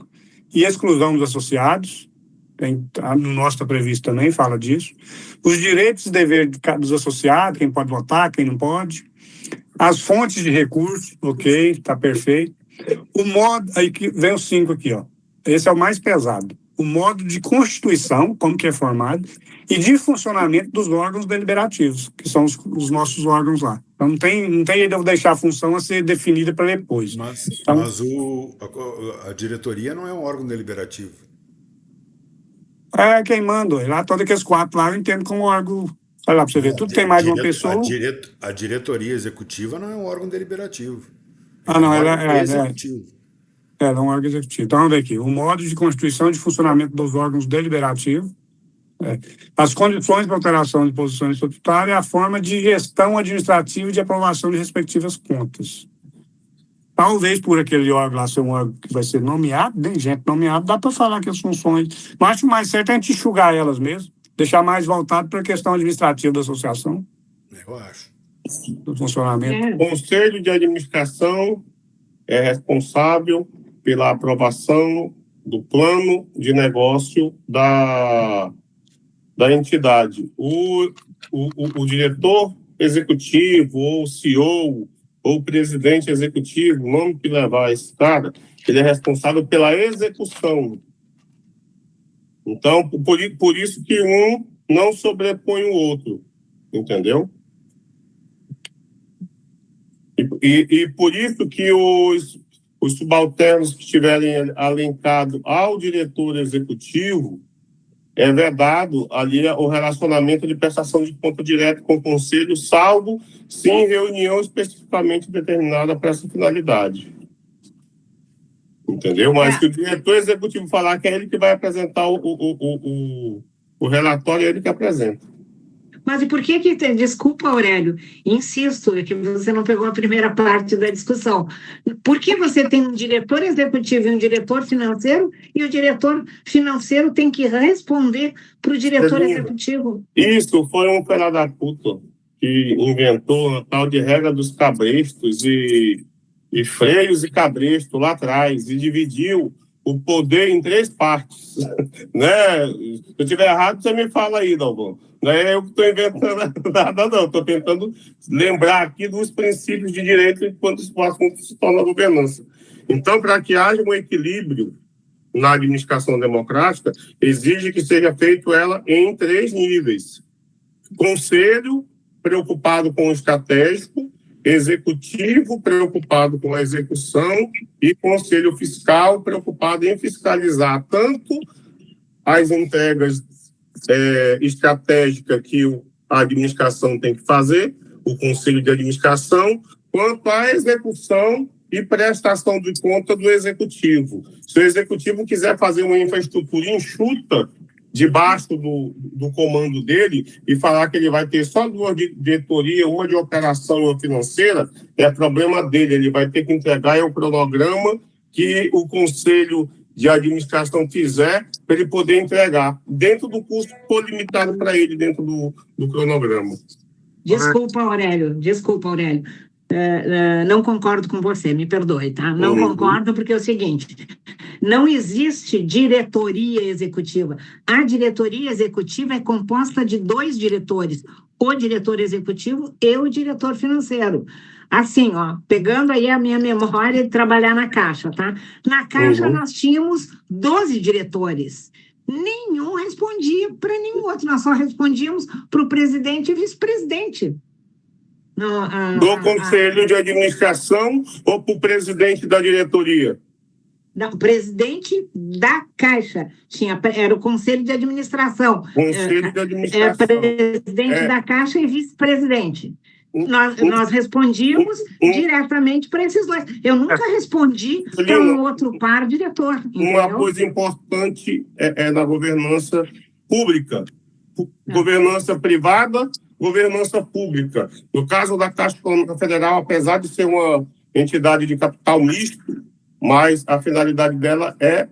e exclusão dos associados, no nosso está previsto também, fala disso. Os direitos e deveres dos associados, quem pode votar, quem não pode. As fontes de recursos, ok, está perfeito. O modo, aí que vem o 5 aqui, ó. Esse é o mais pesado. O modo de constituição, como que é formado, e de funcionamento dos órgãos deliberativos, que são os nossos órgãos lá. Então não tem jeito de deixar a função a ser definida para depois. Mas a diretoria não é um órgão deliberativo. É quem manda. Lá, todos aqueles 4 lá, eu entendo como órgão. Olha lá para você ver, tudo tem mais de uma pessoa. A diretoria executiva não é um órgão deliberativo. Não, ela é executivo. Ela é um órgão executivo. Então, vamos ver aqui. O modo de constituição e de funcionamento dos órgãos deliberativos, as condições para alteração de posições estatutárias e a forma de gestão administrativa e de aprovação de respectivas contas. Talvez por aquele órgão lá ser um órgão que vai ser nomeado, tem gente nomeada, dá para falar que as funções... Mas acho mais certo é a gente enxugar elas mesmo, deixar mais voltado para a questão administrativa da associação. Eu acho. Do funcionamento. O Conselho de Administração é responsável pela aprovação do plano de negócio da entidade. O diretor executivo, ou o CEO, ou o presidente executivo, o nome que levar esse cara, ele é responsável pela execução. Então, por isso que um não sobrepõe o outro, entendeu? E por isso que os subalternos que estiverem alencados ao diretor executivo, é vedado ali o relacionamento de prestação de conta direta com o conselho, salvo sim reunião especificamente determinada para essa finalidade. Entendeu? Mas que o diretor executivo falar que é ele que vai apresentar o relatório, é ele que apresenta. Mas e por que desculpa, Aurélio, insisto, é que você não pegou a primeira parte da discussão. Por que você tem um diretor executivo e um diretor financeiro, e o diretor financeiro tem que responder para o diretor executivo? Isso foi um filho da puta que inventou a tal de regra dos cabrestos e freios e cabresto lá atrás, e dividiu o poder em 3 partes, né? Se eu estiver errado, você me fala aí, Dalvão. Não é eu que estou inventando nada, não. Estou tentando lembrar aqui dos princípios de direito enquanto o assunto se torna governança. Então, para que haja um equilíbrio na administração democrática, exige que seja feito ela em 3 níveis. Conselho, preocupado com o estratégico, executivo, preocupado com a execução, e conselho fiscal, preocupado em fiscalizar tanto as entregas estratégicas que a administração tem que fazer, o conselho de administração, quanto à execução e prestação de conta do executivo. Se o executivo quiser fazer uma infraestrutura enxuta debaixo do comando dele e falar que ele vai ter só 2 diretorias, uma de operação e uma financeira, é problema dele. Ele vai ter que entregar o cronograma que o conselho de administração fizer para ele poder entregar dentro do custo que for limitado para ele dentro do cronograma. Desculpa, Aurélio. Não concordo com você, me perdoe, tá? Não concordo porque é o seguinte, não existe diretoria executiva. A diretoria executiva é composta de 2 diretores, o diretor executivo e o diretor financeiro. Assim, ó, pegando aí a minha memória de trabalhar na Caixa, tá? Na Caixa nós tínhamos 12 diretores. Nenhum respondia para nenhum outro, nós só respondíamos para o presidente e vice-presidente. Do conselho de administração ou para o presidente da diretoria? Não, presidente da Caixa. Era o conselho de administração. Conselho de administração. Presidente da Caixa e vice-presidente. Nós respondíamos diretamente para esses 2. Eu nunca respondi para um outro par diretor. Entendeu? Uma coisa importante é na governança pública. Governança privada, governança pública. No caso da Caixa Econômica Federal, apesar de ser uma entidade de capital misto, mas a finalidade dela é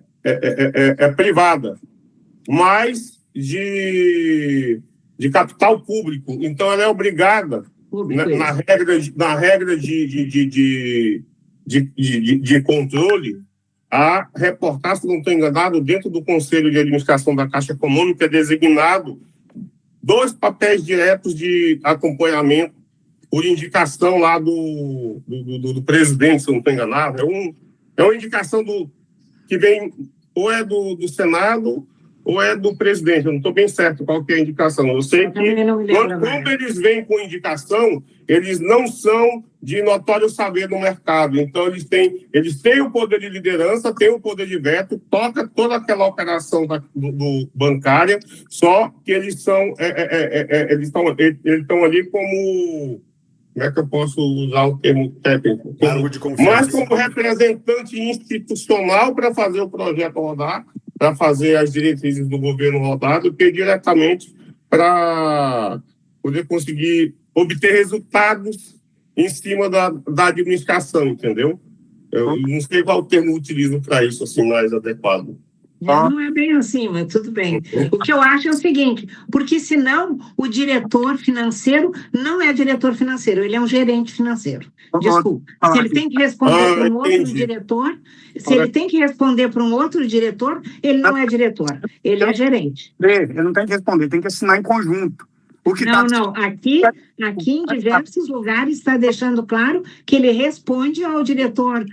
privada, mas de capital público. Então, ela é obrigada, na regra de controle, a reportar, se não estou enganado, dentro do Conselho de Administração da Caixa Econômica, designado 2 papéis diretos de acompanhamento por indicação lá do presidente, se eu não estou enganado. É uma indicação que vem ou é do Senado ou é do presidente. Eu não estou bem certo qual que é a indicação. Eu sei que quando eles vêm com indicação, eles não são de notório saber no mercado. Então, eles têm o poder de liderança, têm o poder de veto, toca toda aquela operação do bancária, só que eles estão ali como... Como é que eu posso usar o termo técnico? Mas como representante institucional para fazer o projeto rodar, para fazer as diretrizes do governo rodar, do que diretamente para poder conseguir obter resultados em cima da administração, entendeu? Eu não sei qual termo eu utilizo para isso, assim, mais adequado. Não é bem assim, mas tudo bem. O que eu acho é o seguinte, porque senão o diretor financeiro não é diretor financeiro, ele é um gerente financeiro. Desculpa. Se ele tem que responder para um outro diretor, ele não é diretor, ele é gerente. Ele não tem que responder, tem que assinar em conjunto. Não. Aqui em diversos lugares está deixando claro que ele responde ao diretor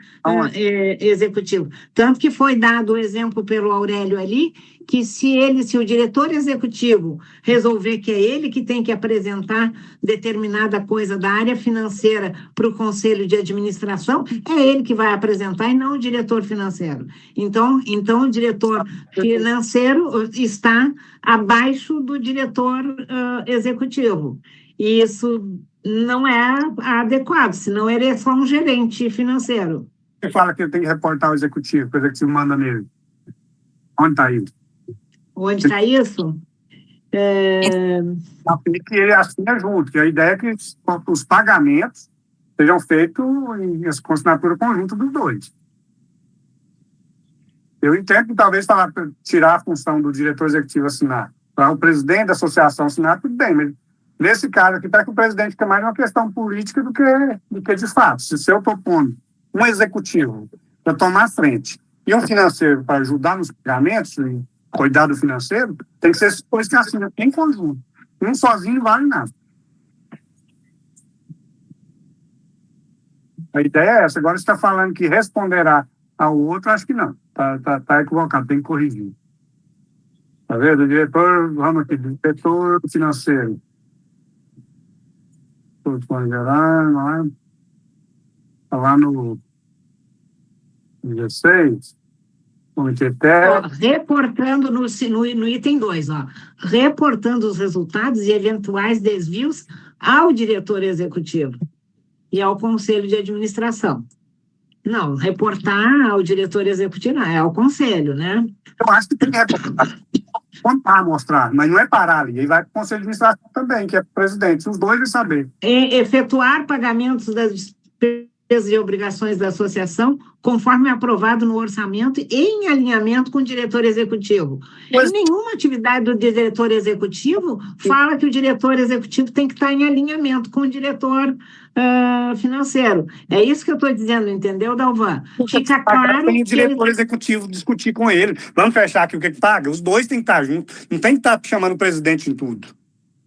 executivo. Tanto que foi dado o exemplo pelo Aurélio ali, que se o diretor executivo resolver que é ele que tem que apresentar determinada coisa da área financeira para o conselho de administração, é ele que vai apresentar e não o diretor financeiro. Então o diretor financeiro está abaixo do diretor executivo. E isso não é adequado, senão ele é só um gerente financeiro. Você fala que ele tem que reportar ao executivo, que o executivo manda nele. Onde está isso? Onde está isso? Que ele assina junto, que a ideia é que os pagamentos sejam feitos em assinatura conjunta dos dois. Eu entendo que talvez tirar a função do diretor executivo assinar, para o presidente da associação assinar, tudo bem, mas nesse caso aqui, para que o presidente tenha mais uma questão política do que de fato. Se eu propondo um executivo para tomar a frente e um financeiro para ajudar nos pagamentos e cuidar do financeiro, tem que ser esses dois que assinam em conjunto. Um sozinho não vale nada. A ideia é essa. Agora você está falando que responderá ao outro, acho que não. Tá equivocado, tem que corrigir. Tá vendo? O diretor, vamos aqui, diretor financeiro. Tudo pode gerar, não é? Está lá no 16. Comitê técnico. Reportando no item 2, reportando os resultados e eventuais desvios ao diretor executivo e ao conselho de administração. Não, reportar ao diretor executivo não, é ao conselho, né? Eu acho que tem que reportar. Contar, mostrar, mas não é parar ali. Aí vai para o conselho de administração também, que é o presidente. Os dois vão saber. Efetuar pagamentos das despesas e obrigações da associação, conforme aprovado no orçamento e em alinhamento com o diretor executivo. Em nenhuma atividade do diretor executivo fala que o diretor executivo tem que estar em alinhamento com o diretor financeiro. É isso que eu estou dizendo, entendeu, Dalvan? Fica claro tem o que diretor executivo discutir com ele. Vamos fechar aqui o que paga? Os dois têm que estar juntos. Não tem que estar chamando o presidente em tudo.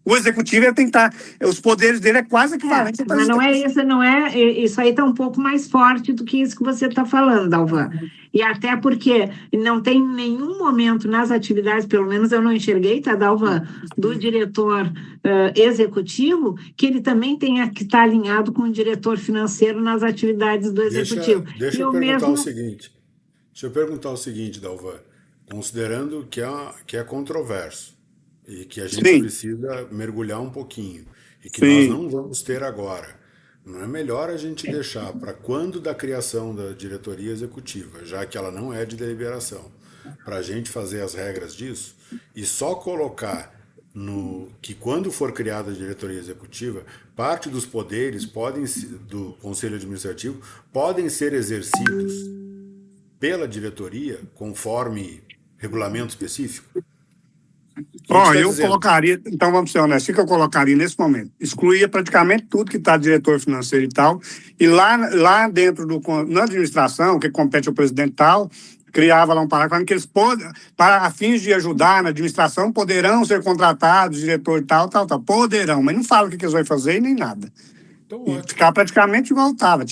O executivo ele tem que estar. Os poderes dele é quase equivalente. Mas não é isso, não é. Isso aí está um pouco mais forte do que isso que você está falando, Dalvan. E até porque não tem nenhum momento nas atividades, pelo menos eu não enxerguei, tá, Dalvan, do diretor executivo, que ele também tenha que estar alinhado com o diretor financeiro nas atividades do executivo. Deixa eu perguntar o seguinte, Dalvan, considerando que é controverso, e que a gente precisa mergulhar um pouquinho, e que nós não vamos ter agora. Não é melhor a gente deixar para quando da criação da diretoria executiva, já que ela não é de deliberação, para a gente fazer as regras disso, e só colocar que quando for criada a diretoria executiva, parte dos poderes do Conselho Administrativo podem ser exercidos pela diretoria, conforme regulamento específico? Eu colocaria, então vamos ser honestos, o que eu colocaria nesse momento? Excluía praticamente tudo que está diretor financeiro e tal, e lá dentro na administração, que compete ao presidente e tal, criava lá um parágrafo que eles para fins de ajudar na administração, poderão ser contratados, diretor e tal, poderão, mas não fala o que eles vão fazer e nem nada. Então, e ficar praticamente igual estava,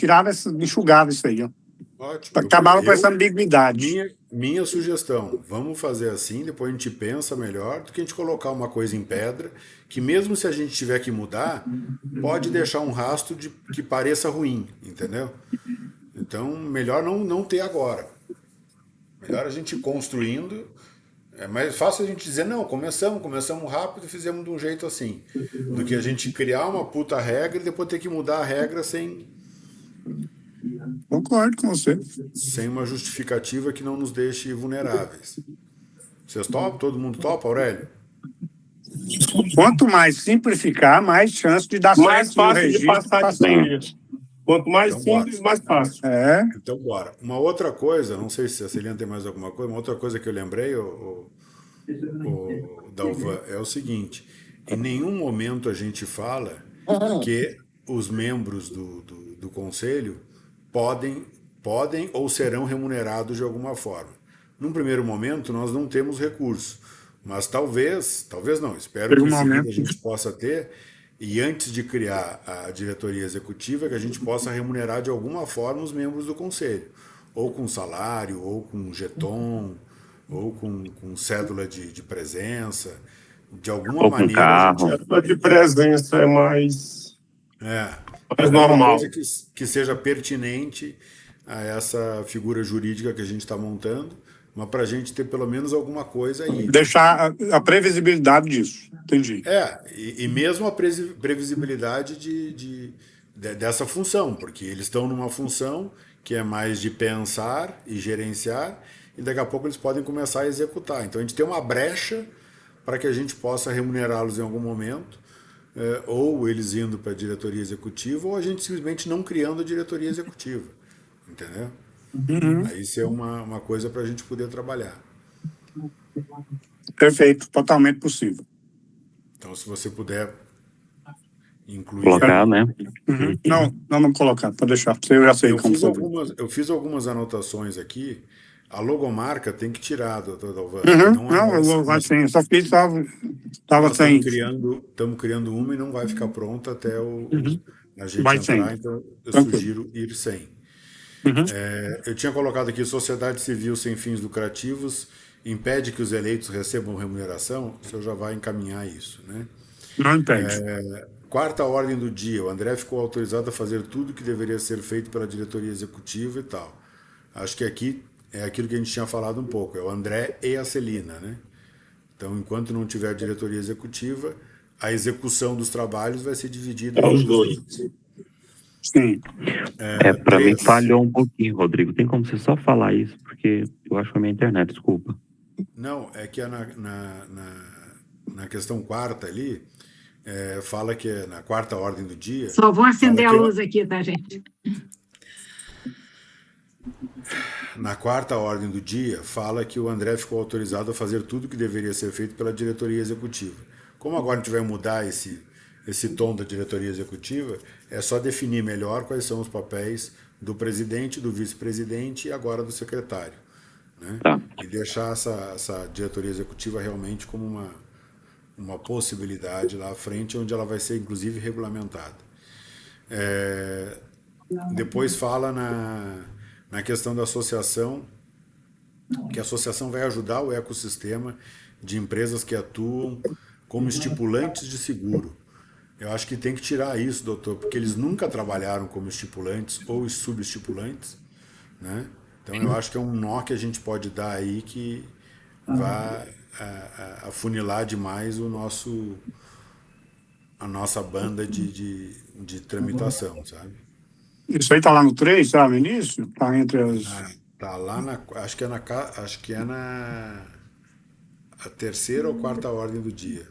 enxugava isso aí, ó. Ótimo. Acabava com essa ambiguidade. Minha sugestão, vamos fazer assim, depois a gente pensa melhor do que a gente colocar uma coisa em pedra, que mesmo se a gente tiver que mudar, pode deixar um rastro que pareça ruim, entendeu? Então, melhor não ter agora. Melhor a gente ir construindo. É mais fácil a gente dizer, não, começamos rápido e fizemos de um jeito assim, do que a gente criar uma puta regra e depois ter que mudar a regra sem... Concordo com você. Sem uma justificativa que não nos deixe vulneráveis. Vocês topam? Todo mundo topa, Aurélio? Quanto mais simplificar, mais chance de dar mais certo no fácil registro. de passar de Quanto mais Então, simples, mais fácil. Então, bora. Uma outra coisa, não sei se a Celina tem mais alguma coisa, uma outra coisa que eu lembrei, o Dalvan, é o seguinte: em nenhum momento a gente fala que os membros do conselho podem ou serão remunerados de alguma forma. Num primeiro momento, nós não temos recurso, mas talvez não, espero que em seguida a gente possa ter, e antes de criar a diretoria executiva, que a gente possa remunerar de alguma forma os membros do conselho, ou com salário, ou com jeton, ou com cédula de presença, de alguma ou maneira. Com carro. A cédula de presença é mais normal. Coisa que seja pertinente a essa figura jurídica que a gente está montando, mas para a gente ter pelo menos alguma coisa aí. Deixar a previsibilidade disso, entendi. E mesmo a previsibilidade dessa função, porque eles estão numa função que é mais de pensar e gerenciar, e daqui a pouco eles podem começar a executar. Então a gente tem uma brecha para que a gente possa remunerá-los em algum momento, ou eles indo para a diretoria executiva, ou a gente simplesmente não criando a diretoria executiva, entendeu? Aí isso é uma coisa para a gente poder trabalhar. Perfeito, totalmente possível. Então, se você puder incluir... Colocar, né? Não, vamos colocar, pode deixar. Eu já sei como fazer. Eu fiz algumas anotações aqui. A logomarca tem que tirar, doutor Dalvan. Não, eu vou sim. Só fiz, estava sem. Estamos criando uma e não vai ficar pronta até a gente Vai entrar, sem. então eu Tranquilo. sugiro ir sem. Eu tinha colocado aqui: sociedade civil sem fins lucrativos impede que os eleitos recebam remuneração. O senhor já vai encaminhar isso, né? Não impede. Quarta ordem do dia: o André ficou autorizado a fazer tudo que deveria ser feito pela diretoria executiva e tal. Acho que aqui é aquilo que a gente tinha falado um pouco, é o André e a Celina, né? Então, enquanto não tiver diretoria executiva, a execução dos trabalhos vai ser dividida Os entre dois. Sim. Para mim 3. falhou um pouquinho, Rodrigo. Tem como você só falar isso, porque eu acho que a minha internet, desculpa. Não, é que na questão quarta ali, fala que é na quarta ordem do dia. Só vou acender a fala que luz aqui, tá, gente? Na quarta ordem do dia, fala que o André ficou autorizado a fazer tudo que deveria ser feito pela diretoria executiva. Como agora a gente vai mudar esse tom da diretoria executiva, é só definir melhor quais são os papéis do presidente, do vice-presidente e agora do secretário, né? Tá. E deixar essa diretoria executiva realmente como uma possibilidade lá à frente, onde ela vai ser inclusive regulamentada. Depois fala na questão da associação, que a associação vai ajudar o ecossistema de empresas que atuam como estipulantes de seguro. Eu acho que tem que tirar isso, doutor, porque eles nunca trabalharam como estipulantes ou subestipulantes, né? Então eu acho que é um nó que a gente pode dar aí que vai afunilar demais a nossa banda de tramitação, sabe? Isso aí tá lá no 3, tá no início? Tá entre as. Tá lá acho que é na a terceira ou quarta ordem do dia.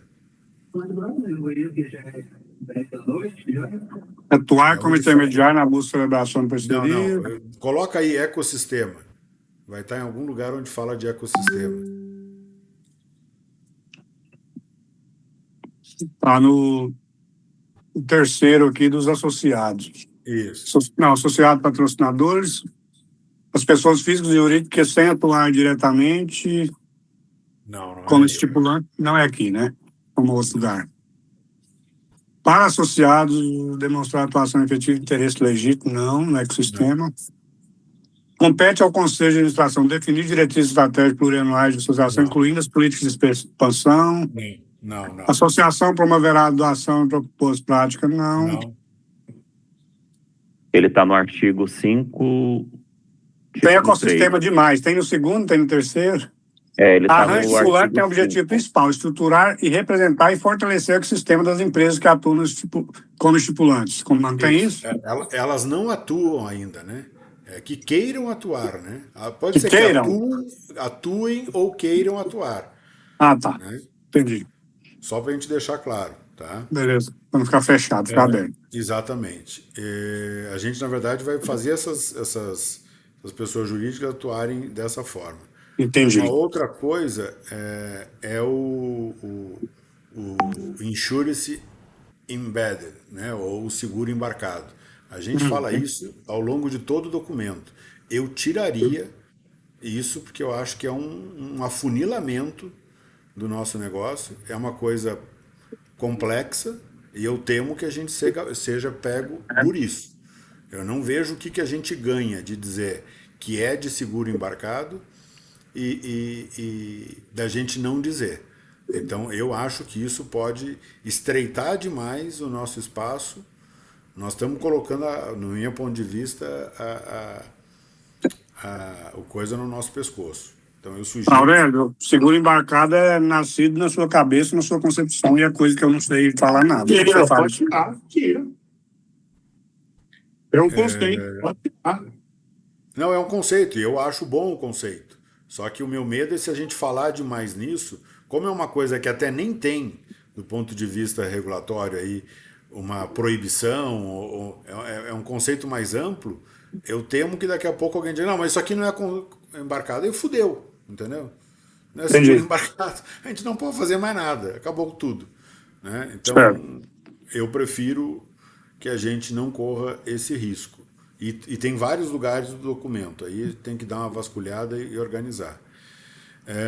Atuar como intermediário na busca da celebração de parceria. Não. Coloca aí ecossistema. Vai estar em algum lugar onde fala de ecossistema. Tá no terceiro aqui dos associados. Isso. Não, associados patrocinadores, as pessoas físicas e jurídicas sem atuar diretamente Não como é. estipulante. Não é aqui, né? Como outro lugar. Para associados, demonstrar atuação efetiva de interesse legítimo, não, no ecossistema. Compete ao Conselho de Administração definir diretrizes estratégicas plurianuais de associação, Não. incluindo as políticas de expansão. Não. A associação promoverá a doação e propôs prática, não. Ele está no artigo 5. Tem ecossistema demais. Tem no segundo, tem no terceiro. Ele está Arranjo no estipulante artigo tem o objetivo principal: estruturar e representar e fortalecer o ecossistema das empresas que atuam como estipulantes. Como não tem isso? Elas não atuam ainda, né? Que queiram atuar, né? Pode ser queiram. que atuem ou queiram atuar. Ah, tá. Né? Entendi. Só para a gente deixar claro, tá? Beleza. Para não ficar fechado, ficar aberto. Exatamente. A gente, na verdade, vai fazer essas pessoas jurídicas atuarem dessa forma. Entendi. Uma outra coisa é o Insurance Embedded, né? Ou o seguro embarcado. A gente fala isso ao longo de todo o documento. Eu tiraria isso porque eu acho que é um afunilamento do nosso negócio, é uma coisa complexa e eu temo que a gente seja pego por isso. Eu não vejo o que a gente ganha de dizer que é de seguro embarcado e da gente não dizer. Então eu acho que isso pode estreitar demais o nosso espaço. Nós estamos colocando, no meu ponto de vista, a coisa no nosso pescoço. Então eu sugiro... Aurélio, seguro embarcado é nascido na sua cabeça, na sua concepção, e é coisa que eu não sei falar nada. Pode tirar, tira. É um conceito, pode tirar. Não, é um conceito, e eu acho bom o conceito. Só que o meu medo é se a gente falar demais nisso, como é uma coisa que até nem tem, do ponto de vista regulatório, aí, uma proibição, é um conceito mais amplo, eu temo que daqui a pouco alguém diga, não, mas isso aqui não é embarcado. Aí fudeu, entendeu? Não é seguro Entendi. embarcado. A gente não pode fazer mais nada, acabou tudo. Né? Certo. Então, eu prefiro que a gente não corra esse risco. E tem vários lugares do documento, aí tem que dar uma vasculhada e organizar.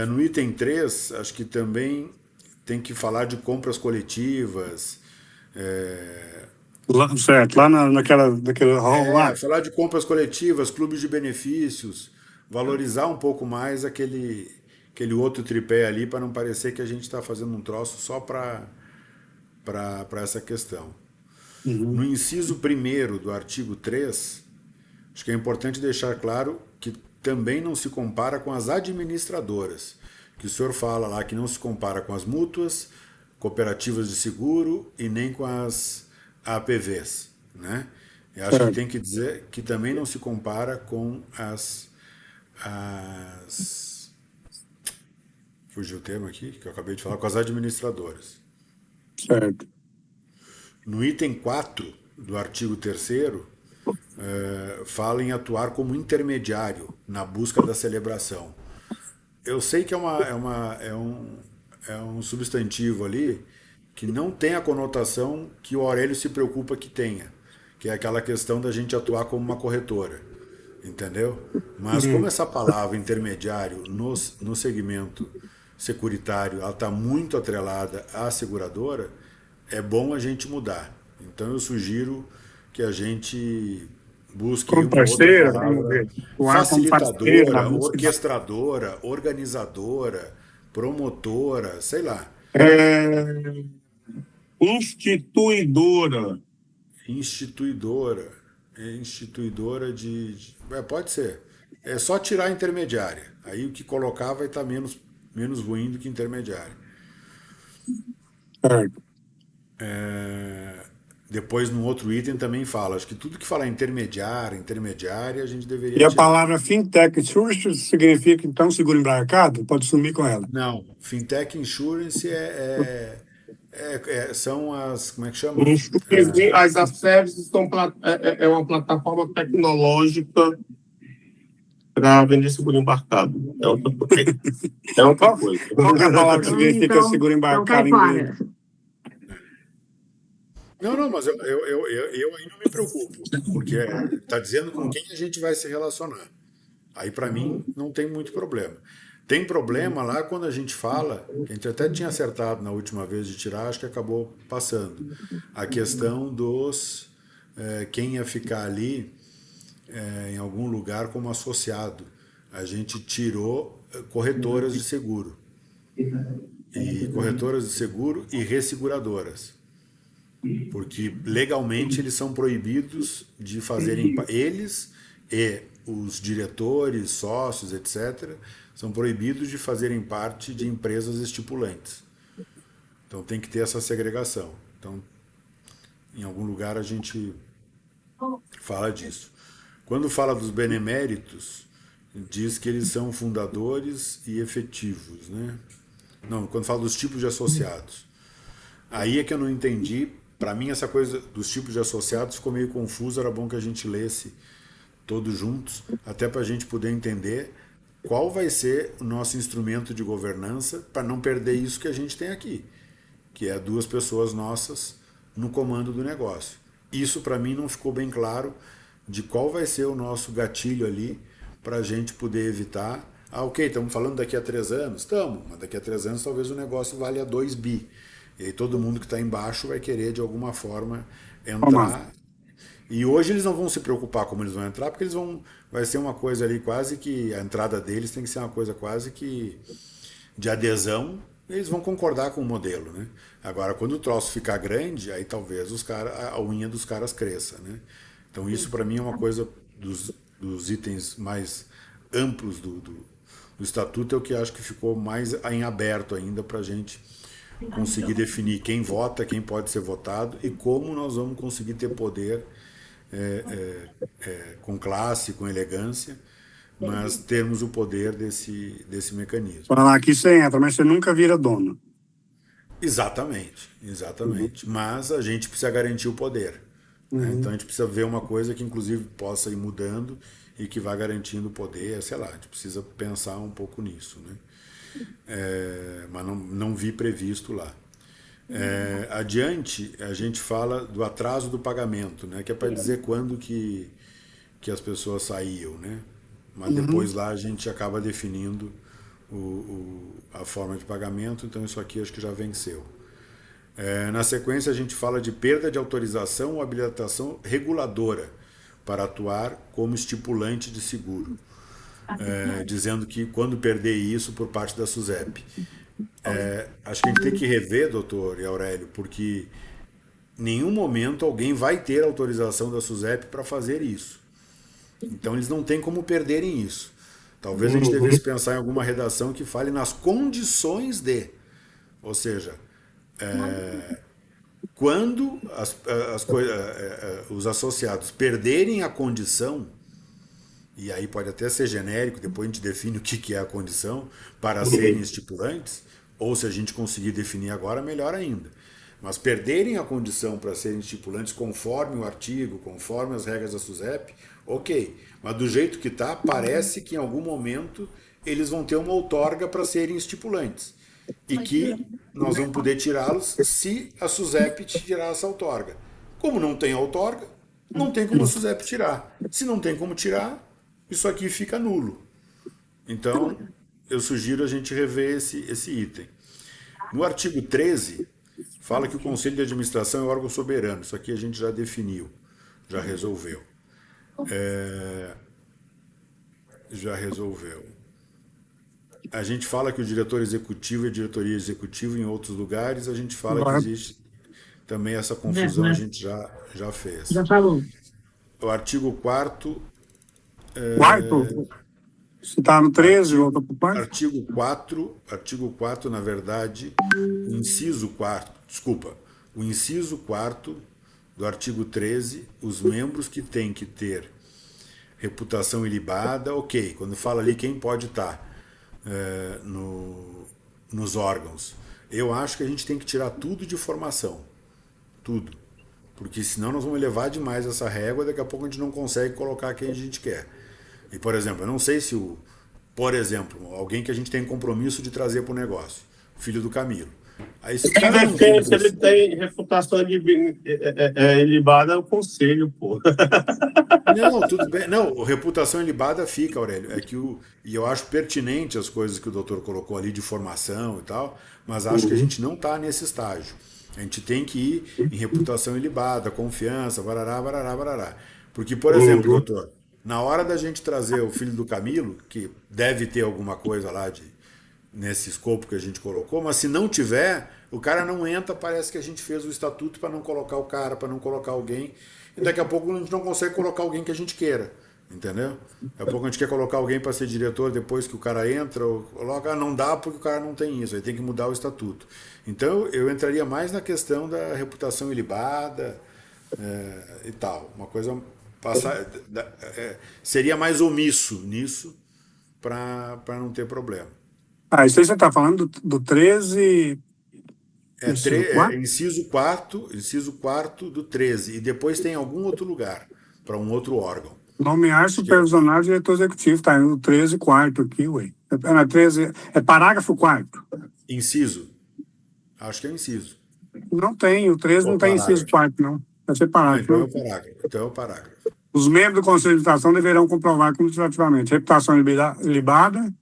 No item 3, acho que também tem que falar de compras coletivas, Certo, lá naquele hall lá. falar de compras coletivas, clubes de benefícios, valorizar um pouco mais aquele outro tripé ali, para não parecer que a gente está fazendo um troço só para essa questão. No inciso 1º do artigo 3, acho que é importante deixar claro que também não se compara com as administradoras, que o senhor fala lá que não se compara com as mútuas, cooperativas de seguro e nem com as APVs, né? Eu acho que tem que dizer que também não se compara com as fugiu o termo aqui, que eu acabei de falar, com as administradoras. Certo. No item 4 do artigo 3º, fala em atuar como intermediário na busca da celebração. Eu sei que é um substantivo ali que não tem a conotação que o Aurélio se preocupa que tenha, que é aquela questão da gente atuar como uma corretora, entendeu? Mas como essa palavra intermediário no segmento securitário ela está muito atrelada à seguradora, é bom a gente mudar. Então eu sugiro que a gente busque Como uma outra parceira, vamos palavra: ver. O ar como parceiro na facilitadora, busca. orquestradora, organizadora, promotora, sei lá, É, instituidora. instituidora, instituidora pode ser. É só tirar a intermediária. Aí o que colocar vai estar menos ruim do que intermediária. Certo. Depois, no outro item, também fala. Acho que tudo que falar intermediária, a gente deveria E a tirar. palavra fintech insurance significa, então, seguro embarcado? Pode sumir com ela. Não, Fintech Insurance são as. Como é que chama? As ASEVs é uma plataforma tecnológica para vender seguro embarcado. É outra coisa. É outra coisa. Qual que é a palavra que significa seguro Então cai embarcado em fora. inglês? Não, mas eu aí não me preocupo, porque está dizendo com quem a gente vai se relacionar. Aí, para mim, não tem muito problema. Tem problema lá quando a gente fala, que a gente até tinha acertado na última vez de tirar, acho que acabou passando. A questão quem ia ficar ali em algum lugar como associado. A gente tirou corretoras de seguro. E corretoras de seguro e resseguradoras. Porque legalmente eles são proibidos de fazerem. Eles e os diretores, sócios, etc., são proibidos de fazerem parte de empresas estipulantes. Então tem que ter essa segregação. Então, em algum lugar a gente fala disso. Quando fala dos beneméritos, diz que eles são fundadores e efetivos, né? Não, quando fala dos tipos de associados. Aí é que eu não entendi. Para mim, essa coisa dos tipos de associados ficou meio confusa. Era bom que a gente lesse todos juntos, até para a gente poder entender qual vai ser o nosso instrumento de governança para não perder isso que a gente tem aqui, que é 2 pessoas nossas no comando do negócio. Isso, para mim, não ficou bem claro de qual vai ser o nosso gatilho ali para a gente poder evitar. Ok, estamos falando daqui a 3 anos? Estamos, mas daqui a 3 anos talvez o negócio valha 2 bi. E aí todo mundo que está embaixo vai querer, de alguma forma, entrar. E hoje eles não vão se preocupar como eles vão entrar, porque vai ser uma coisa ali quase que, a entrada deles tem que ser uma coisa quase que de adesão, eles vão concordar com o modelo, né? Agora, quando o troço ficar grande, aí talvez a unha dos caras cresça, né? Então isso para mim é uma coisa dos itens mais amplos do estatuto, é o que acho que ficou mais em aberto ainda para a gente conseguir definir quem vota, quem pode ser votado e como nós vamos conseguir ter poder com classe, com elegância, mas termos o poder desse mecanismo. Falar aqui você entra, mas você nunca vira dono. Exatamente, exatamente. Mas a gente precisa garantir o poder, né? Então a gente precisa ver uma coisa que inclusive possa ir mudando e que vá garantindo o poder, sei lá, a gente precisa pensar um pouco nisso, né? Mas não vi previsto lá. Adiante, a gente fala do atraso do pagamento, né? Que é para dizer quando que as pessoas saíam, né? Mas depois lá a gente acaba definindo a forma de pagamento, então isso aqui acho que já venceu. Na sequência, a gente fala de perda de autorização ou habilitação reguladora para atuar como estipulante de seguro, dizendo que quando perder isso por parte da SUSEP. Acho que a gente tem que rever, doutor e Aurélio, porque em nenhum momento alguém vai ter autorização da SUSEP para fazer isso. Então eles não têm como perderem isso. Talvez a gente devesse pensar em alguma redação que fale nas condições de. Ou seja, quando os associados perderem a condição, e aí pode até ser genérico, depois a gente define o que é a condição, para serem estipulantes, ou se a gente conseguir definir agora, melhor ainda. Mas perderem a condição para serem estipulantes conforme o artigo, conforme as regras da SUSEP, ok. Mas do jeito que está, parece que em algum momento eles vão ter uma outorga para serem estipulantes. E que nós vamos poder tirá-los se a SUSEP tirar essa outorga. Como não tem outorga, não tem como a SUSEP tirar. Se não tem como tirar, isso aqui fica nulo. Então, eu sugiro a gente rever esse item. No artigo 13, fala que o Conselho de Administração é órgão soberano. Isso aqui a gente já definiu, já resolveu. Já resolveu. A gente fala que o diretor executivo é diretoria executiva em outros lugares, a gente fala que existe também essa confusão, a gente já fez. Já falou. O artigo 4º, Quarto? Você está no 13, volta para o quarto? artigo 4, na verdade, o inciso 4º, desculpa, o inciso 4º do artigo 13, os membros que têm que ter reputação ilibada, ok, quando fala ali quem pode estar nos órgãos. Eu acho que a gente tem que tirar tudo de formação, tudo, porque senão nós vamos elevar demais essa régua, daqui a pouco a gente não consegue colocar quem a gente quer. E, por exemplo, eu não sei se por exemplo, alguém que a gente tem compromisso de trazer para o negócio, filho do Camilo. Aí, se ele tem reputação ilibada, é o conselho, pô. Não, tudo bem. Não, reputação ilibada fica, Aurélio. E eu acho pertinente as coisas que o doutor colocou ali de formação e tal, mas acho que a gente não está nesse estágio. A gente tem que ir em reputação ilibada, confiança, barará, barará, barará. Porque, por exemplo, doutor, na hora da gente trazer o filho do Camilo, que deve ter alguma coisa lá nesse escopo que a gente colocou, mas se não tiver, o cara não entra, parece que a gente fez o estatuto para não colocar o cara, para não colocar alguém, e daqui a pouco a gente não consegue colocar alguém que a gente queira, entendeu? Daqui a pouco a gente quer colocar alguém para ser diretor depois que o cara entra, ou coloca, não dá porque o cara não tem isso, aí tem que mudar o estatuto. Então eu entraria mais na questão da reputação ilibada e tal, uma coisa seria mais omisso nisso para não ter problema. Isso aí você está falando do 13. Inciso 4º do 13. E depois tem algum outro lugar, para um outro órgão. Nomear supervisionário diretor executivo. Está no 13, quarto aqui, ué. 13, é parágrafo 4º. Inciso. Acho que é inciso. Não tem, o 13 não tem inciso 4º, não. Vai ser parágrafo. Então é o parágrafo. Os membros do Conselho de Administração deverão comprovar cumulativamente reputação ilibada.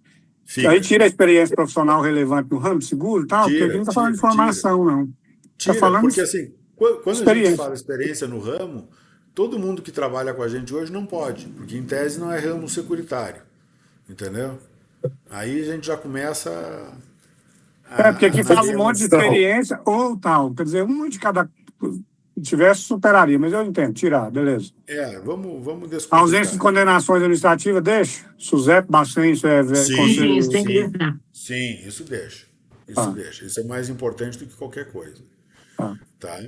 Fica. Aí tira a experiência profissional relevante no ramo de seguro e tal, porque aqui não está falando de formação, não. Tira, tá falando porque assim, quando a gente fala experiência no ramo, todo mundo que trabalha com a gente hoje não pode, porque em tese não é ramo securitário, entendeu? Aí a gente já começa porque aqui fala um monte de experiência ou tal, quer dizer, um de cada tivesse, superaria, mas eu entendo, tirar, beleza. Vamos descobrir. A ausência de condenações administrativas, deixa? SUSEP, Bacen, isso é... Sim, isso tem que deixar. Sim, isso deixa. Isso deixa. Isso é mais importante do que qualquer coisa. Tá?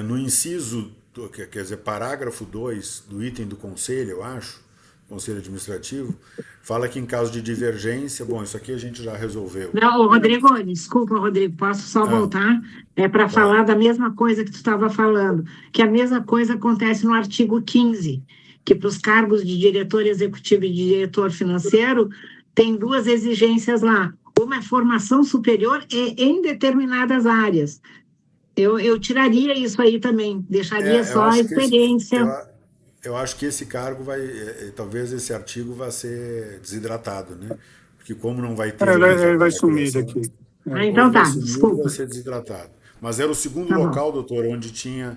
No inciso quer dizer, parágrafo 2 do item do conselho, eu acho, conselho administrativo, fala que em caso de divergência, bom, isso aqui a gente já resolveu. Não, Rodrigo, desculpa, Rodrigo, posso só voltar? É para falar da mesma coisa que tu estava falando, que a mesma coisa acontece no artigo 15, que para os cargos de diretor executivo e de diretor financeiro, tem duas exigências lá. Uma é formação superior e em determinadas áreas. Eu tiraria isso aí também, deixaria só a experiência. Eu acho que esse cargo talvez esse artigo vai ser desidratado, né? Porque como não vai ter... Ele vai sumir daqui. Então tá, sumir, desculpa. vai ser desidratado. Mas era o segundo Tá bom. local, doutor, onde tinha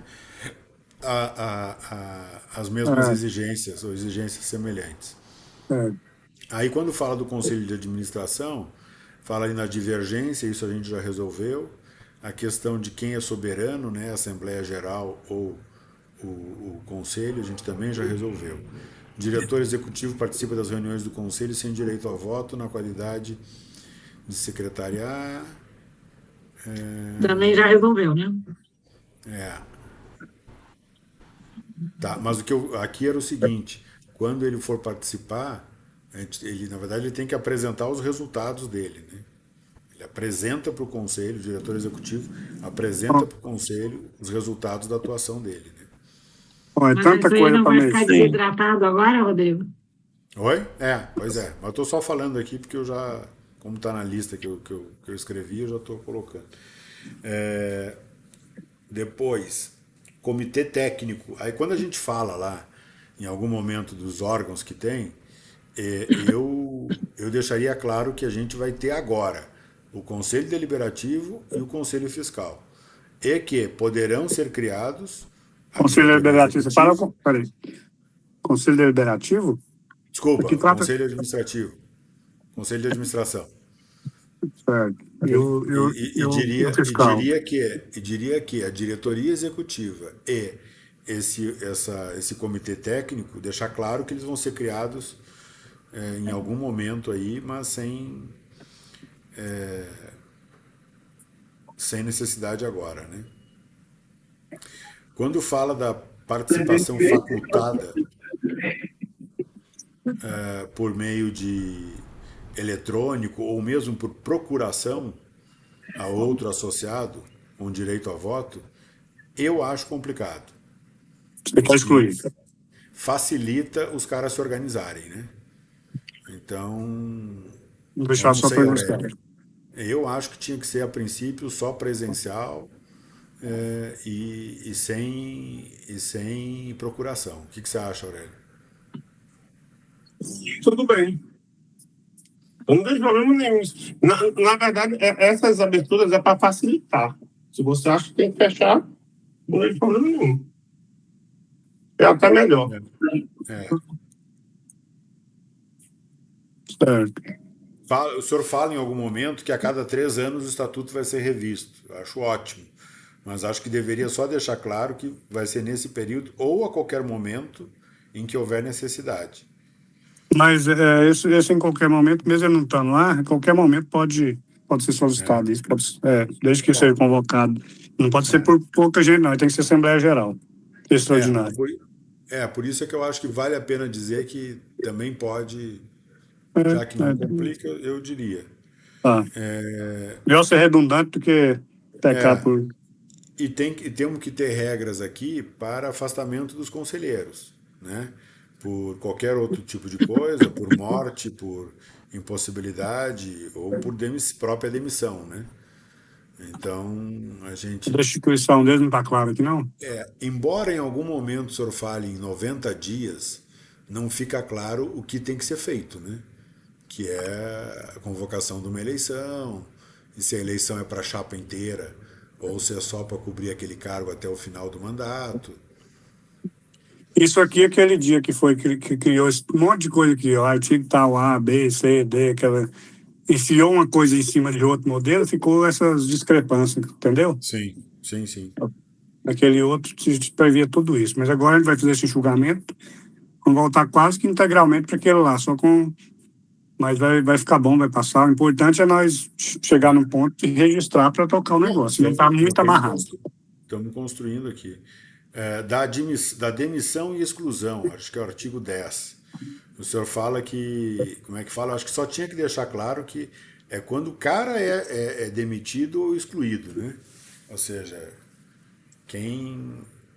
as mesmas exigências, ou exigências semelhantes. Aí quando fala do Conselho de Administração, fala aí na divergência, isso a gente já resolveu. A questão de quem é soberano, né? A Assembleia Geral ou o Conselho, a gente também já resolveu. O diretor executivo participa das reuniões do Conselho sem direito a voto na qualidade de secretariar. Também já resolveu, né? Tá, mas o que aqui era o seguinte, quando ele for participar, ele, na verdade, ele tem que apresentar os resultados dele, né? Ele apresenta para o Conselho, o diretor executivo apresenta para o Conselho os resultados da atuação dele, né? É Mas tanta isso aí coisa não para vai ficar desidratado agora, Rodrigo? Oi? Pois é. Mas eu estou só falando aqui porque eu já, como está na lista que eu escrevi, eu já estou colocando. Depois, comitê técnico. Aí quando a gente fala lá, em algum momento, dos órgãos que tem, eu deixaria claro que a gente vai ter agora o Conselho Deliberativo e o Conselho Fiscal. E que poderão ser criados... Conselho Deliberativo, você fala... Peraí. Conselho Deliberativo? Desculpa, Conselho Administrativo. Conselho de Administração. Certo. E diria que a diretoria executiva e esse comitê técnico, deixar claro que eles vão ser criados em algum momento aí, mas sem necessidade agora, né? Quando fala da participação facultada por meio de eletrônico ou mesmo por procuração a outro associado com direito a voto, eu acho complicado. Você quer excluir? Facilita os caras se organizarem, né? Então, Vou deixar só para Aurélio. Eu acho que tinha que ser, a princípio, só presencial e sem procuração. O que você acha, Aurélio? Tudo bem. Eu não vejo problema nenhum. Na verdade, essas aberturas é para facilitar. Se você acha que tem que fechar, não vejo problema nenhum. É até melhor. Certo. O senhor fala em algum momento que a cada 3 anos o estatuto vai ser revisto. Eu acho ótimo. Mas acho que deveria só deixar claro que vai ser nesse período ou a qualquer momento em que houver necessidade. Mas esse em qualquer momento, mesmo ele não estando lá, em qualquer momento pode ser solicitado isso, desde que seja convocado. Não pode ser por pouca gente, não. Tem que ser Assembleia Geral. Extraordinário. Por isso é que eu acho que vale a pena dizer que também pode, já que não complica, eu diria. Melhor ser redundante do que pecar por... E temos que ter regras aqui para afastamento dos conselheiros, né? Por qualquer outro tipo de coisa, por morte, por impossibilidade ou por própria demissão, né? Então, a gente... A instituição deles não está clara aqui, não? Embora em algum momento o senhor fale em 90 dias, não fica claro o que tem que ser feito, né? Que é a convocação de uma eleição, e se a eleição é para a chapa inteira, ou se é só para cobrir aquele cargo até o final do mandato. Isso aqui é aquele dia que criou esse monte de coisa aqui, ó, artigo tal, A, B, C, D, enfiou uma coisa em cima de outro modelo, ficou essas discrepâncias, entendeu? Sim. Aquele outro previa tudo isso, mas agora a gente vai fazer esse julgamento, vamos voltar quase que integralmente para aquele lá, só com... Mas vai ficar bom, vai passar. O importante é nós chegar num ponto de registrar para tocar o negócio, não está muito amarrado. Estamos construindo aqui. Da demissão e exclusão, acho que é o artigo 10. O senhor fala que, como é que fala? Acho que só tinha que deixar claro que é quando o cara é demitido ou excluído, né? Ou seja, quem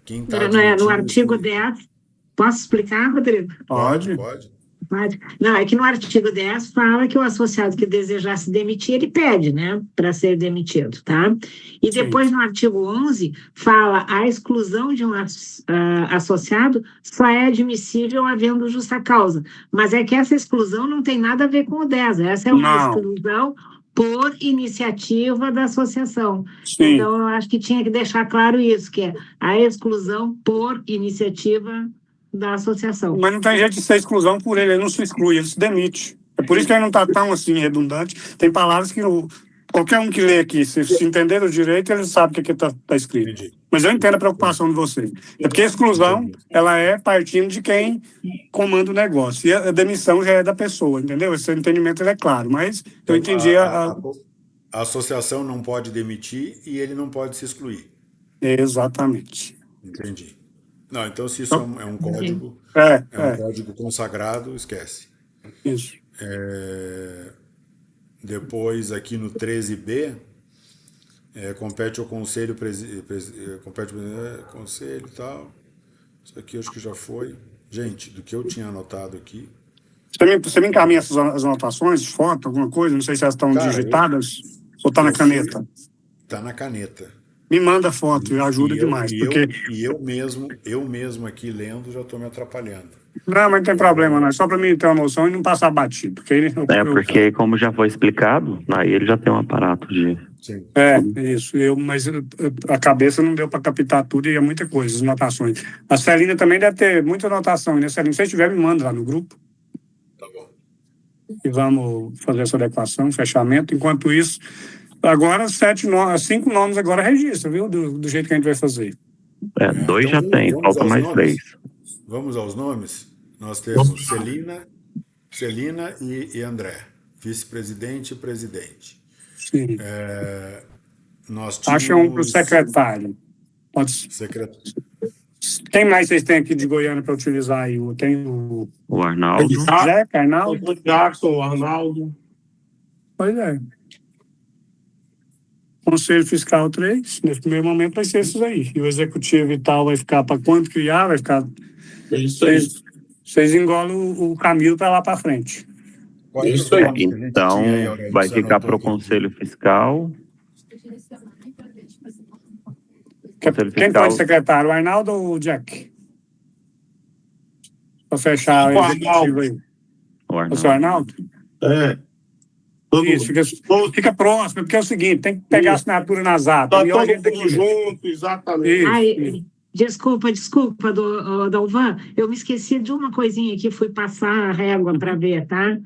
está No admitido ou artigo excluído. 10, posso explicar, Rodrigo? Pode, Pode. pode. Pode. Não, é que no artigo 10 fala que o associado que desejar se demitir, ele pede, né, para ser demitido, tá? E Sim. depois no artigo 11 fala a exclusão de um associado só é admissível havendo justa causa. Mas é que essa exclusão não tem nada a ver com o 10, essa é uma Não. exclusão por iniciativa da associação. Sim. Então, eu acho que tinha que deixar claro isso, que é a exclusão por iniciativa da associação. Mas não tem jeito de ser exclusão por ele não se exclui, ele se demite. É por isso que ele não está tão assim redundante. Tem palavras que qualquer um que lê aqui, se entender o direito, ele sabe o que está escrito. Entendi. Mas eu entendo a preocupação de vocês. É porque a exclusão, ela é partindo de quem comanda o negócio. E a demissão já é da pessoa, entendeu? Esse entendimento é claro, mas eu entendi A associação não pode demitir e ele não pode se excluir. Exatamente. Entendi. Não, então se isso é um código, é um código consagrado, esquece. Isso. Depois, aqui no 13B, compete ao conselho, compete ao conselho e tal. Isso aqui acho que já foi. Gente, do que eu tinha anotado aqui. Você me encaminha as anotações, foto, alguma coisa? Não sei se elas estão digitadas ou está na caneta. Está na caneta. Me manda foto, ajuda demais. Eu mesmo aqui lendo já estou me atrapalhando. Não, mas não tem problema, não. É só para mim ter uma noção e não passar batido. Porque como já foi explicado, aí ele já tem um aparato de... Sim. Isso. Mas a cabeça não deu para captar tudo e é muita coisa, as anotações. A Celina também deve ter muita anotação, né, Celina? Se você tiver, me manda lá no grupo. Tá bom. E vamos fazer essa adequação, fechamento. Enquanto isso, agora 5 nomes agora registra, viu? Do jeito que a gente vai fazer. 2 então já tem, falta mais nomes? 3. Vamos aos nomes? Nós temos Celina e André, vice-presidente e presidente. Sim. Nós tínhamos... Acha um para o secretário. Pode ser. Quem mais vocês têm aqui de Goiânia para utilizar aí? Tem o Arnaldo. Zeca, Arnaldo. O Jackson, o Arnaldo. Pois é. Conselho Fiscal 3, nesse primeiro momento vai ser esses aí. E o Executivo e tal vai ficar para quando criar, vai ficar... Isso aí. Vocês engolam o Camilo para lá para frente. Isso aí. Então, vai ficar para o Conselho Fiscal. Quem foi o secretário, o Arnaldo ou o Jack? Para fechar o Executivo aí. O seu Arnaldo? Isso, fica próximo, porque é o seguinte, tem que pegar a assinatura nas atas. Tá todo mundo junto, exatamente. Isso. Desculpa, Dalvan, eu me esqueci de uma coisinha aqui, fui passar a régua para ver, tá?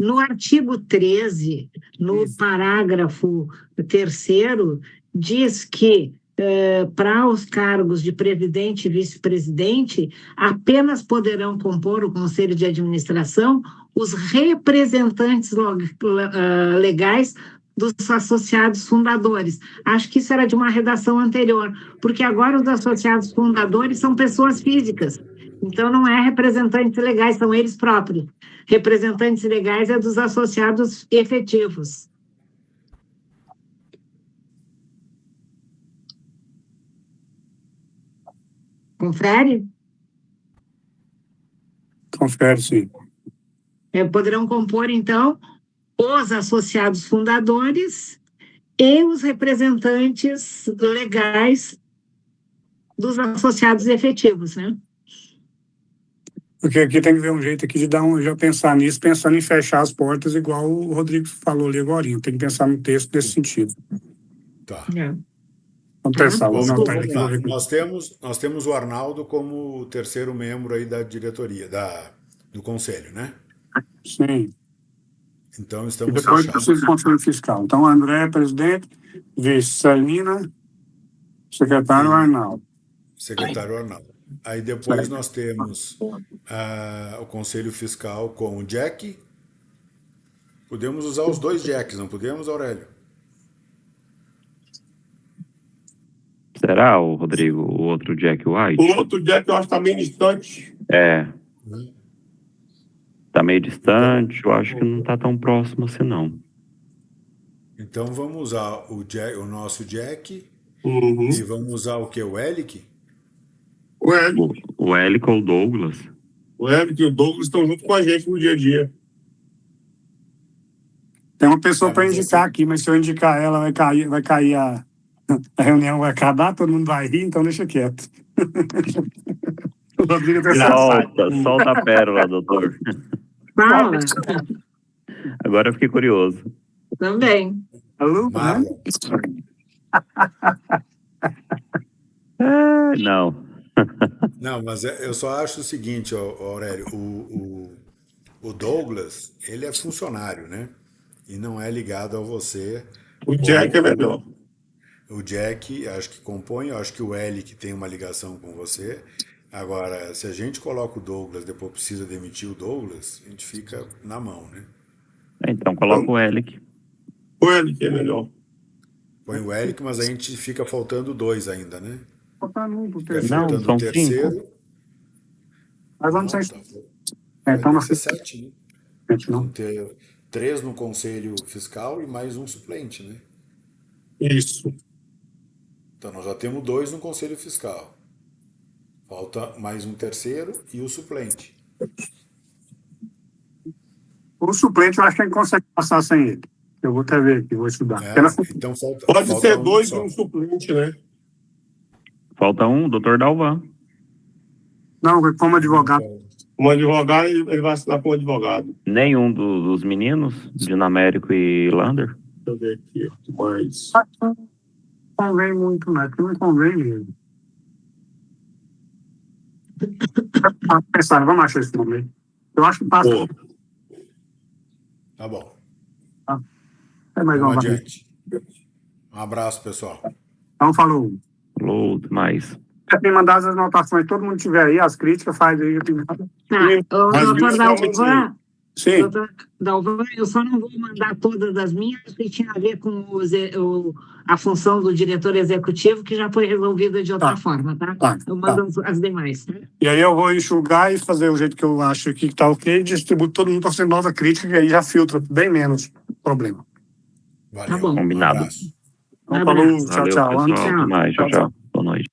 No artigo 13, no parágrafo 3º, diz que para os cargos de presidente e vice-presidente, apenas poderão compor o conselho de administração os representantes legais dos associados fundadores. Acho que isso era de uma redação anterior, porque agora os associados fundadores são pessoas físicas, então não é representantes legais, são eles próprios. Representantes legais é dos associados efetivos. Confere? Confere, sim. Poderão compor, então, os associados fundadores e os representantes legais dos associados efetivos, né? Porque aqui tem que ver um jeito aqui de já pensar nisso, pensando em fechar as portas, igual o Rodrigo falou ali agora. Tem que pensar no texto nesse sentido. Tá. Vamos pensar. Nós temos o Arnaldo como o terceiro membro aí da diretoria, do conselho, né? Sim. Então estamos depois fechados. precisa do Conselho Fiscal. Então, André, presidente, vice Celina, secretário Arnaldo. Secretário Arnaldo. Aí depois nós temos o Conselho Fiscal com o Jack. Podemos usar os 2 Jacks, não podemos, Aurélio? Será, o Rodrigo, o outro Jack White? O outro Jack eu acho que tá meio distante. É. Tá meio distante, eu acho que não tá tão próximo assim, não. Então vamos usar o nosso Jack Uhum. e vamos usar o que? O Elic? O Eric, O Elic ou o Douglas? e o Douglas estão junto com a gente no dia a dia. Tem uma pessoa Tá, para mas indicar assim- aqui, mas se eu indicar ela, vai cair a reunião, vai acabar, todo mundo vai rir, então deixa quieto. O Rodrigo tem Solta a pérola, doutor. Fala, Agora eu fiquei curioso. também. Alô, né? Marlon. Não. Não, mas eu só acho o seguinte, Aurélio, o Douglas, ele é funcionário, né? E não é ligado a você. O Jack é melhor. O Jack, acho que compõe, eu acho que o Elic tem uma ligação com você. Agora, se a gente coloca o Douglas, depois precisa demitir o Douglas, a gente fica na mão, né? Então coloca o Elic. O Eric é melhor. Põe o Elic, mas a gente fica faltando 2 ainda, né? Faltando um pro Fica terceiro. Não, faltando são o terceiro. 5. Mas Não, vamos ser. tá. É, então Vai nós ter 7, né? temos não. Vamos ter 3 no Conselho Fiscal e mais um suplente, né? Isso. Então nós já temos 2 no Conselho Fiscal. Falta mais um terceiro e o suplente. O suplente eu acho que a gente consegue passar sem ele. Eu vou até ver aqui, vou estudar. É, Ela- então falta. Pode falta ser um 2 e só. um suplente, né? Falta um, doutor Dalvan. Não, como advogado. Um advogado, ele vai assinar como advogado. Nenhum dos meninos, Dinamérico e Lander. Deixa eu ver aqui. Mas. Não convém muito, né? Porque não convém mesmo. Pensar, vamos achar esse nome aí. Eu acho que passa. Pô, Tá bom. É mais Vamos uma vez. adiante. Um abraço, pessoal. Então, falou. Falou, mais. Quem mandar as anotações, todo mundo tiver aí, as críticas, faz aí. Tá. Ô, Mas doutor realmente- Dalvan, Sim. doutor Dalvan, eu só não vou mandar todas as minhas, porque tinha a ver com a função do diretor executivo, que já foi resolvida de outra Tá. forma, tá? Tá, Eu mando as demais, tá? E aí eu vou enxugar e fazer o jeito que eu acho aqui que tá ok, e distribuo todo mundo para ser nova crítica, que aí já filtra bem menos problema. Valeu. Tá bom. Combinado. Um abraço. Então, Um falou, abraço. tchau, Valeu, tchau. pessoal. Tchau. Até mais. Tchau, tchau. Boa noite.